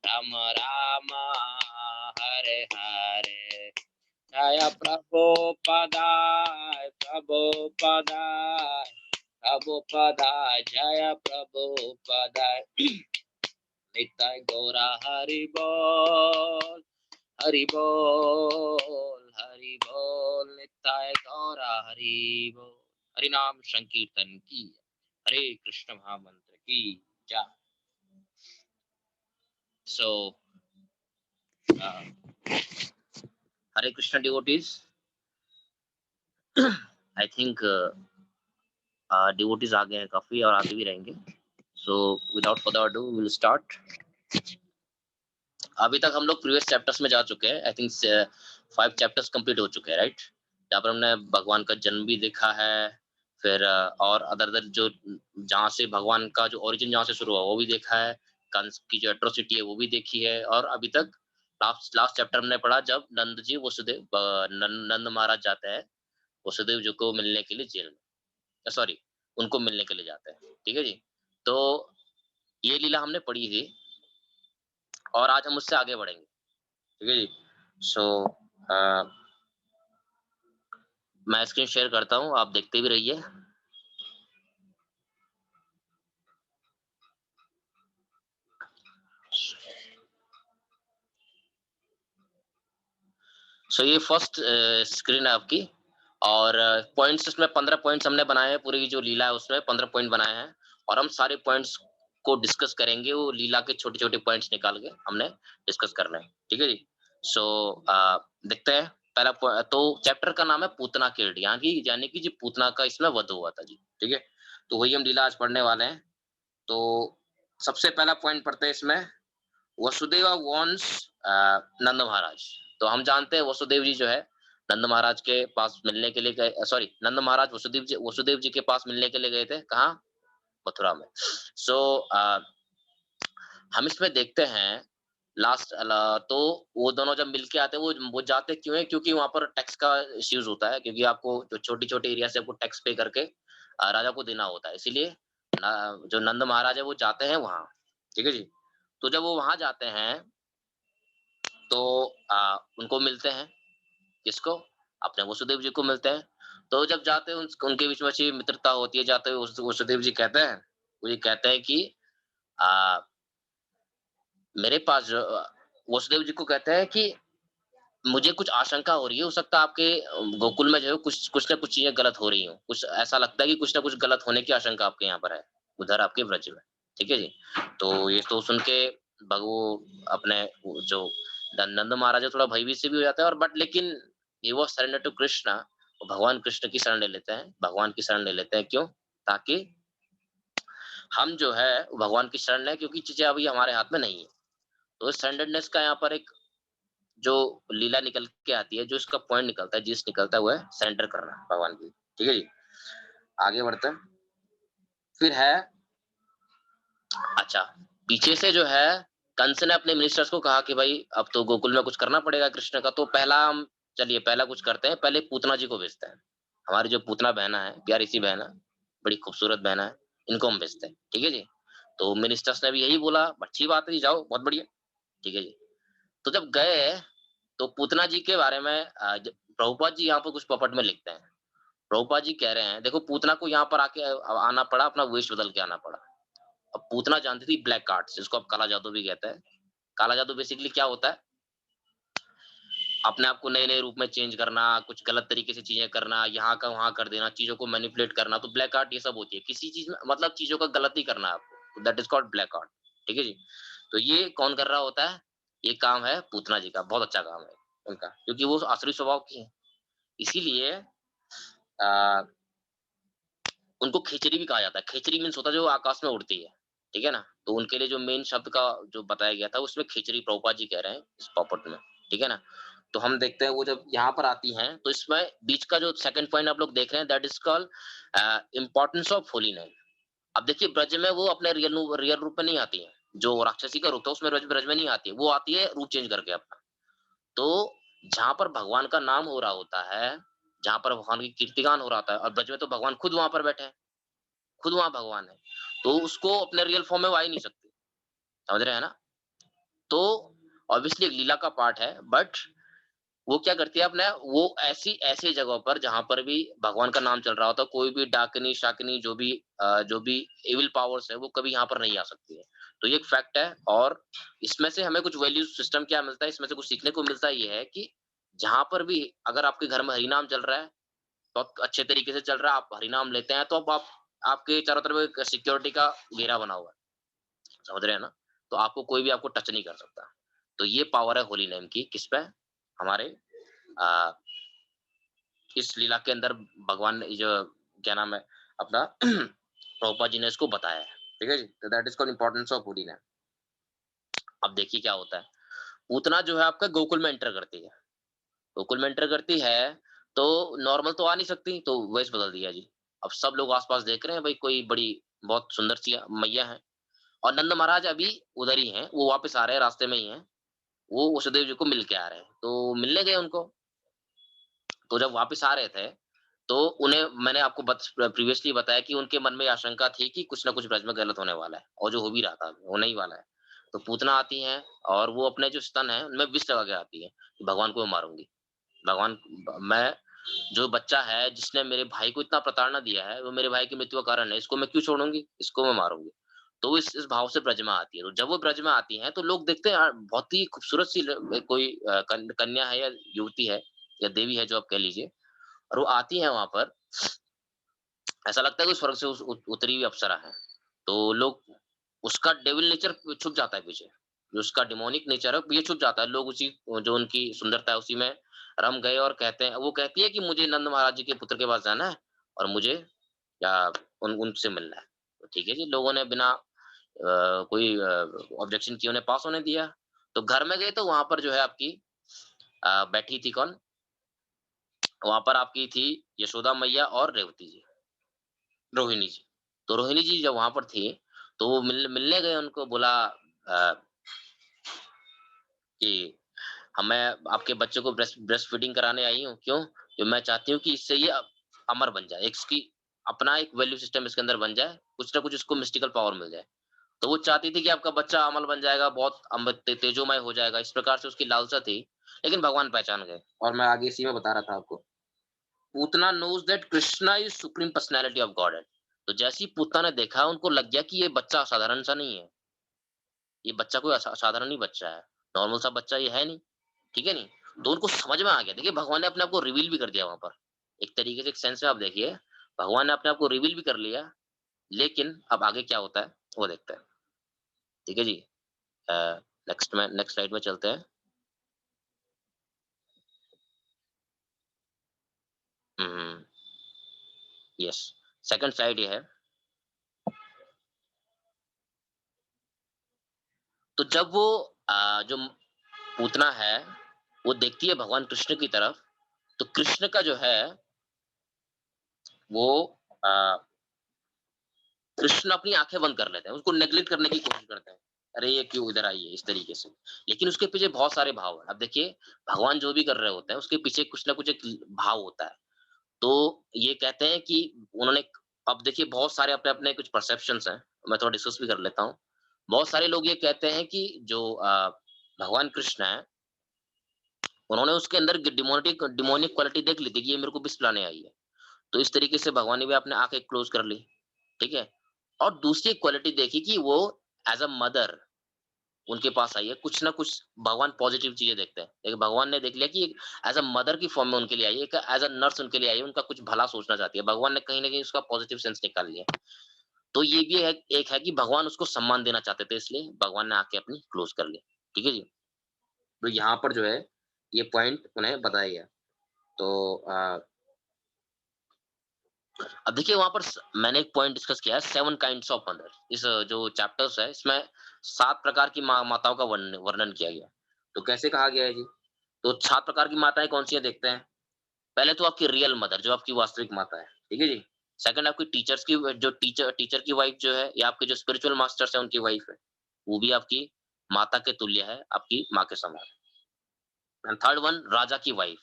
राम राम हरे हरे जय प्रभुपदाय प्रभुपदाय जय प्रभुपदाय नित्य गौरा हरि बोल नित्य गौरा हरि बोल हरि नाम संकीर्तन की हरे कृष्ण महामंत्र की जय। So Hare Krishna devotees, I think devotees आ गए हैं काफी और आगे भी रहेंगे. So without further ado, we will start. अभी तक हम लोग प्रीवियस चैप्टर्स में जा चुके हैं. आई थिंक 5 चैप्टर्स कंप्लीट हो चुके हैं, राइट? जहाँ पर हमने भगवान का जन्म भी देखा है, फिर और अदर जो जहाँ से भगवान का जो ओरिजिन जहाँ से शुरू हुआ वो भी देखा है, कंस की जो एट्रोसिटी है वो भी देखी है, और अभी तक लास्ट लास्ट चैप्टर हमने पढ़ा जब नंद जी वसुदेव नंद महाराज जाते हैं वसुदेव जी को मिलने के लिए जेल में, सॉरी उनको मिलने के लिए जाते हैं। ठीक है जी, तो ये लीला हमने पढ़ी थी और आज हम उससे आगे बढ़ेंगे। ठीक है जी, सो मैं स्क्रीन शेयर करता हूँ, आप देखते भी रहिए। सो ये फर्स्ट स्क्रीन है आपकी, और पॉइंट्स इसमें 15 पॉइंट्स हमने बनाए हैं, पूरी जो लीला है उसमें 15 पॉइंट बनाए हैं, और हम सारे पॉइंट्स को डिस्कस करेंगे, वो लीला के छोटे छोटे पॉइंट्स निकाल के हमने डिस्कस करना है। ठीक है जी, सो देखते हैं पहला तो चैप्टर का नाम है पूतना किल्ड, यानी कि जी पूतना का इसमें वध हुआ था जी। ठीक है, तो वही हम लीला आज पढ़ने वाले हैं। तो सबसे पहला पॉइंट पढ़ते हैं इसमें, वसुदेवा वॉन्स नंद महाराज। तो हम जानते हैं वसुदेव जी जो है नंद महाराज के पास मिलने के लिए गए, सॉरी नंद महाराज वसुदेव जी के पास मिलने के लिए गए थे, कहाँ? मथुरा में। सो हम इसमें देखते हैं लास्ट तो वो दोनों जब मिलके आते हैं, वो जाते क्यों है? क्योंकि वहां पर टैक्स का इश्यूज होता है, क्योंकि आपको जो छोटी छोटी एरिया से आपको टैक्स पे करके राजा को देना होता है, इसीलिए जो नंद महाराज है वो जाते हैं वहां। ठीक है जी, तो जब वो वहां जाते हैं तो उनको मिलते हैं, किसको? अपने वसुदेव जी को मिलते हैं। तो जब जाते हैं उनके बीच में अच्छी मित्रता होती है, जाते हुए वसुदेव जी कहते हैं, वो ये कहते हैं कि आ, मेरे पास जो वसुदेव जी को कहते हैं कि मुझे कुछ आशंका हो रही है, हो सकता है आपके गोकुल में जो है कुछ ना कुछ चीजें गलत हो रही हो, कुछ ऐसा लगता है कि कुछ ना कुछ गलत होने की आशंका आपके यहाँ पर है, उधर आपके ब्रज में। ठीक है जी, तो ये तो सुन के वो अपने जो नंद महाराज थोड़ा भयभीत से भी हो जाता है, और बट लेकिन ये वो सरेंडर टू कृष्णा, भगवान कृष्ण की शरण ले लेते हैं, भगवान की शरण ले लेते हैं। क्यों? ताकि हम जो है भगवान की शरण लें, क्योंकि चीजें अभी हमारे हाथ में नहीं है। तो सरेंडरनेस का यहाँ पर एक जो लीला निकल के आती है, जो इसका पॉइंट निकलता है, जिस निकलता है वो है सरेंडर करना भगवान की। ठीक है जी, आगे बढ़ते हैं। फिर है अच्छा, पीछे से जो है कंस ने अपने मिनिस्टर्स को कहा कि भाई अब तो गोकुल में कुछ करना पड़ेगा कृष्ण का, तो पहला हम चलिए पहला कुछ करते हैं, पहले पूतना जी को भेजते हैं। हमारी जो पूतना बहना है, प्यारी सी बहना, बड़ी खूबसूरत बहना है, इनको हम भेजते हैं। ठीक है जी, तो मिनिस्टर्स ने भी यही बोला, अच्छी बात है जी, जाओ, बहुत बढ़िया। ठीक है जी, तो जब गए तो पूतना जी के बारे में प्रभुपाद जी यहाँ पर कुछ पॉपट में लिखते हैं। प्रभुपाद जी कह रहे हैं, देखो पूतना को यहाँ पर आके आना पड़ा, अपना वेश बदल के आना पड़ा। अब पूतना जानती थी ब्लैक आर्ट्स, जिसको आप काला जादू भी कहते हैं। काला जादू बेसिकली क्या होता है? अपने आप को नए नए रूप में चेंज करना, कुछ गलत तरीके से चीजें करना, यहाँ का वहां कर देना, चीजों को मैनिपुलेट करना, तो ब्लैक आर्ट ये सब होती है। किसी चीज में मतलब चीजों का गलत ही करना है आपको, that is called black art. ठीक है जी, तो ये कौन कर रहा होता है? ये काम है पूतना जी का, बहुत अच्छा काम है उनका, क्योंकि वो आसुरी स्वभाव की है। इसीलिए उनको खेचरी भी कहा जाता है। खेचरी मीन्स होता है जो आकाश में उड़ती है। ठीक है ना, तो उनके लिए जो मेन शब्द का जो बताया गया था उसमें खेचरी प्रभुपाद जी कह रहे हैं इस पॉपट में। ठीक है ना, तो हम देखते हैं वो जब यहाँ पर आती हैं तो इसमें बीच का जो सेकंड पॉइंट आप लोग देख रहे हैं, that is called importance of holy name. अब देखिए ब्रज में वो अपने रियल रूप में नहीं आती है, जो राक्षसी का रूप था उसमें ब्रज में नहीं आती है, वो आती है रूप चेंज करके अपना। तो जहां पर भगवान का नाम हो रहा होता है, जहां पर भगवान की कीर्तिगान हो रहा था, और ब्रज में तो भगवान खुद वहां पर बैठे हैं, खुद वहां भगवान है, तो उसको अपने रियल फॉर्म में वो आ ही नहीं सकती। समझ रहे हैं ना? तो ऑब्वियसली एक लीला का पार्ट है, बट वो क्या करती है अपने, वो ऐसी ऐसी जगहों पर जहां पर भी भगवान का नाम चल रहा होता है, कोई भी डाकनी शाकनी जो भी एविल पावर्स है वो कभी यहाँ पर नहीं आ सकती है। तो ये एक फैक्ट है, और इसमें से हमें कुछ वैल्यू सिस्टम क्या मिलता है, इसमें से कुछ सीखने को मिलता है, ये है कि जहां पर भी अगर आपके घर में हरिनाम चल रहा है, बहुत अच्छे तरीके से चल रहा है, आप हरिनाम लेते हैं, तो अब आप आपके चारों तरफ एक सिक्योरिटी का घेरा बना हुआ है। समझ रहे हैं ना? तो आपको कोई भी आपको टच नहीं कर सकता। तो ये पावर है होली नेम की, किस पे? हमारे आ, इस लीला के अंदर भगवान ने जो क्या नाम है अपना प्रभुपाद जी ने इसको बताया है। ठीक है जी, तो that is called importance of holy name. अब देखिए क्या होता है, पूतना जो है आपका गोकुल में एंटर करती है। गोकुल में एंटर करती है तो नॉर्मल तो आ नहीं सकती, तो वेश बदल दिया जी। अब सब लोग आस-पास देख रहे हैं भाई कोई बड़ी बहुत सुंदर सी मैया है और नंद महाराज अभी उधर ही हैं, वो वापस आ रहे हैं, रास्ते में ही हैं। वो वसुदेव जी को मिल के आ रहे हैं, तो मिलने गए उनको। तो जब वापस आ रहे थे, तो उन्हें मैंने आपको प्रीवियसली बताया कि उनके मन में आशंका थी कि कुछ ना कुछ ब्रज में गलत होने वाला है और जो हो भी रहा था, होने ही वाला है। तो पूतना आती हैं और वो अपने जो स्तन हैं, उनमें विष लगा के आती है कि भगवान को मैं मारूँगी। भगवान मैं जो बच्चा है जिसने मेरे भाई को इतना प्रताड़ना दिया है, वो मेरे भाई की मृत्यु का कारण है, इसको मैं क्यों छोड़ूँगी? इसको मैं मारूँगी। तो वो इस भाव से ब्रज में आती है। तो जब वो ब्रज में आती हैं, तो लोग देखते हैं बहुत ही खूबसूरत सी कोई कन्या है या युवती है या देवी है जो आप कह लीजिए और वो आती है वहाँ पर, ऐसा लगता है कि स्वर्ग से उतरी हुई अप्सरा है। तो लोग उसका डेविल नेचर छुप जाता है पीछे, जो उसका डिमोनिक नेचर है ये छुप जाता है। लोग उसी जो उनकी सुंदरता है उसी में रम गए और कहते हैं वो कहती है कि मुझे नंद महाराज जी के पुत्र के पास जाना है और मुझे या उनसे मिलना है। तो ठीक है जी, लोगों ने बिना कोई ऑब्जेक्शन किए उन्हें पास होने दिया। तो घर में गए तो वहाँ पर जो है आपकी बैठी थी कौन? वहाँ पर आपकी थी यशोदा मैया और रेवती जी, रोहिणी जी। तो रोहिणी जी जब वहाँ पर थी, तो वो मिलने गए उनको बोला कि मैं आपके बच्चे को ब्रेस्ट फीडिंग कराने आई हूँ। क्यों? कि मैं चाहती हूँ कि इससे ये अमर बन जाए। इसकी अपना एक वैल्यू सिस्टम इसके अंदर बन जाए, कुछ ना कुछ इसको मिस्टिकल पावर मिल जाए। तो वो चाहती थी कि आपका बच्चा अमल बन जाएगा, बहुत तेजोमय हो जाएगा, इस प्रकार से उसकी लालसा थी। लेकिन भगवान पहचान गए और मैं आगे इसी में बता रहा था आपको। Putana knows that Krishna is supreme personality of godhead. तो जैसे ही पूतना ने देखा, उनको लग गया कि ये बच्चा साधारण सा नहीं है। ये बच्चा कोई साधारण ही बच्चा है। नॉर्मल सा बच्चा ये है नहीं, ठीक है नहीं? तो उनको समझ में आ गया। देखिए भगवान ने अपने आप को रिवील भी कर दिया वहाँ पर। एक तरीके से एक सेंस में आप देखिए, भगवान ने अपने आप को रिवील भी कर लिया, लेकिन अब आगे क्या होता है, वो देखते हैं। ठीक है जी? अ, नेक्स्ट स्लाइड में चलते हैं। हुँ, यस। सेकंड स्लाइड ये है। तो जब वो जो पूतना है, वो देखती है भगवान कृष्ण की तरफ, तो कृष्ण का जो है वो अ, कृष्ण अपनी आँखें बंद कर लेते हैं, उसको नेगलेक्ट करने की कोशिश करते हैं। अरे ये क्यों इधर आई है? इस तरीके से। लेकिन उसके पीछे बहुत सारे भाव हैं। अब देखिए, भगवान जो भी कर रहे होते हैं, उसके पीछे कुछ ना कुछ एक भाव होता है। तो ये कहते हैं कि उन्होंने अब देखिए बहुत सारे अपने-अपने कुछ परसेप्शंस हैं, मैं थोड़ा डिस्कस भी कर लेता हूँ। बहुत सारे लोग ये कहते हैं कि जो भगवान कृष्ण हैं, उन्होंने उसके अंदर डिमोनिक क्वालिटी देख ली थी कि ये मेरे को विष पिलाने आई है। तो इस तरीके से भगवान ने भी अपने आँखें क्लोज़ कर ली, ठीक है? और दूसरी क्वालिटी देखी कि वो एज़ अ मदर उनके पास आई है, कुछ ना कुछ भगवान पॉज़िटिव चीज़ें देखते हैं। लेकिन भगवान ने देख लिया कि एज़ अ मदर की फ़ॉर्म में उनके लिए आई है, एक एज़ अ नर्स उनके लिए आई है, उनका कुछ भला सोचना चाहती है। भगवान ने कहीं न कहीं उसका पॉज़िटिव सेंस निकाल लिया। तो ये भी है एक है कि भगवान उसको सम्मान देना चाहते थे, इसलिए भगवान ने आके अपनी क्लोज़ कर ली। ठीक है जी? तो यहाँ पर जो है, ये पॉइंट उन्हें बताया गया। तो अब देखिए वहाँ पर मैंने एक पॉइंट डिस्कस किया है 7 काइंड्स ऑफ मदर। इस जो चैप्टर्स है इसमें 7 प्रकार की माताओं का वर्णन किया गया। तो कैसे कहा गया है जी? तो 7 प्रकार की माताएँ कौन-सी हैं देखते हैं। पहले तो आपकी रियल मदर जो आपकी वास्तविक माता है, ठीक है जी? सेकंड आपकी टीचर्स की जो टीचर की वाइफ जो है या आपके जो स्पिरिचुअल मास्टर्स हैं उनकी वाइफ है, वो भी आपकी माता के तुल्य है, आपकी माँ के समान। एंड थर्ड वन राजा की वाइफ,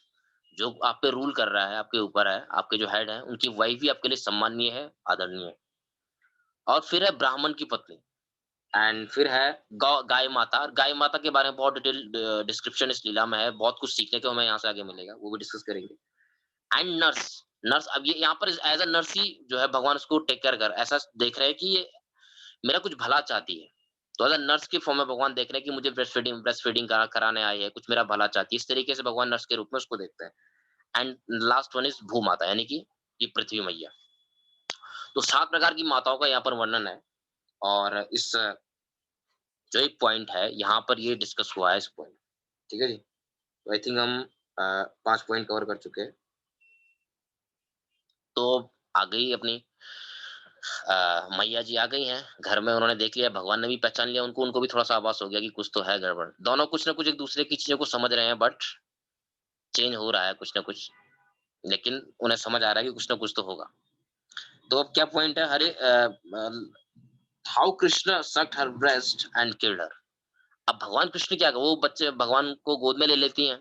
जो आप पे रूल कर रहा है, आपके ऊपर है, आपके जो हेड हैं, उनकी वाइफ भी आपके लिए सम्माननीय है, आदरणीय है। और फिर है ब्राह्मण की पत्नी एंड फिर है गाय माता। और गाय माता के बारे में बहुत डिटेल डिस्क्रिप्शन इस लीला में है, बहुत कुछ सीखने को हमें यहाँ से आगे मिलेगा, वो भी डिस्कस करेंगे। एंड नर्स, नर्स अब ये यहाँ पर एज़ अ नर्स ही जो है भगवान उसको टेक केयर कर ऐसा देख रहे हैं कि ये मेरा कुछ भला चाहती है। तो एज़ अ नर्स की फॉर्म में भगवान देख रहे हैं कि मुझे ब्रेस्ट फीडिंग कराने आई है, कुछ मेरा भला चाहती है। इस तरीके से भगवान नर्स के रूप में उसको देखते हैं। एंड लास्ट वन इज़ भूमाता यानी कि ये पृथ्वी मैया। तो 7 प्रकार की माताओं का यहाँ पर वर्णन है और इस जो एक पॉइंट है, यहाँ पर ये डिस्कस हुआ है इस पॉइंट, ठीक है जी? तो आई थिंक हम 5 पॉइंट कवर कर चुके हैं। तो आ गई अपनी मैया जी आ गई हैं, घर में उन्होंने देख लिया, भगवान ने भी पहचान लिया उनको, उनको भी थोड़ा-सा आभास हो गया कि कुछ तो है गड़बड़। दोनों कुछ ना कुछ एक-दूसरे की चीज़ों को समझ रहे हैं बट चेंज हो रहा है कुछ ना कुछ। लेकिन उन्हें समझ आ रहा है कि कुछ ना कुछ तो होगा। तो अब क्या पॉइंट है, here how Krishna sucked her breast and killed her. अब भगवान कृष्ण क्या, वो बच्चे भगवान को गोद में ले लेती हैं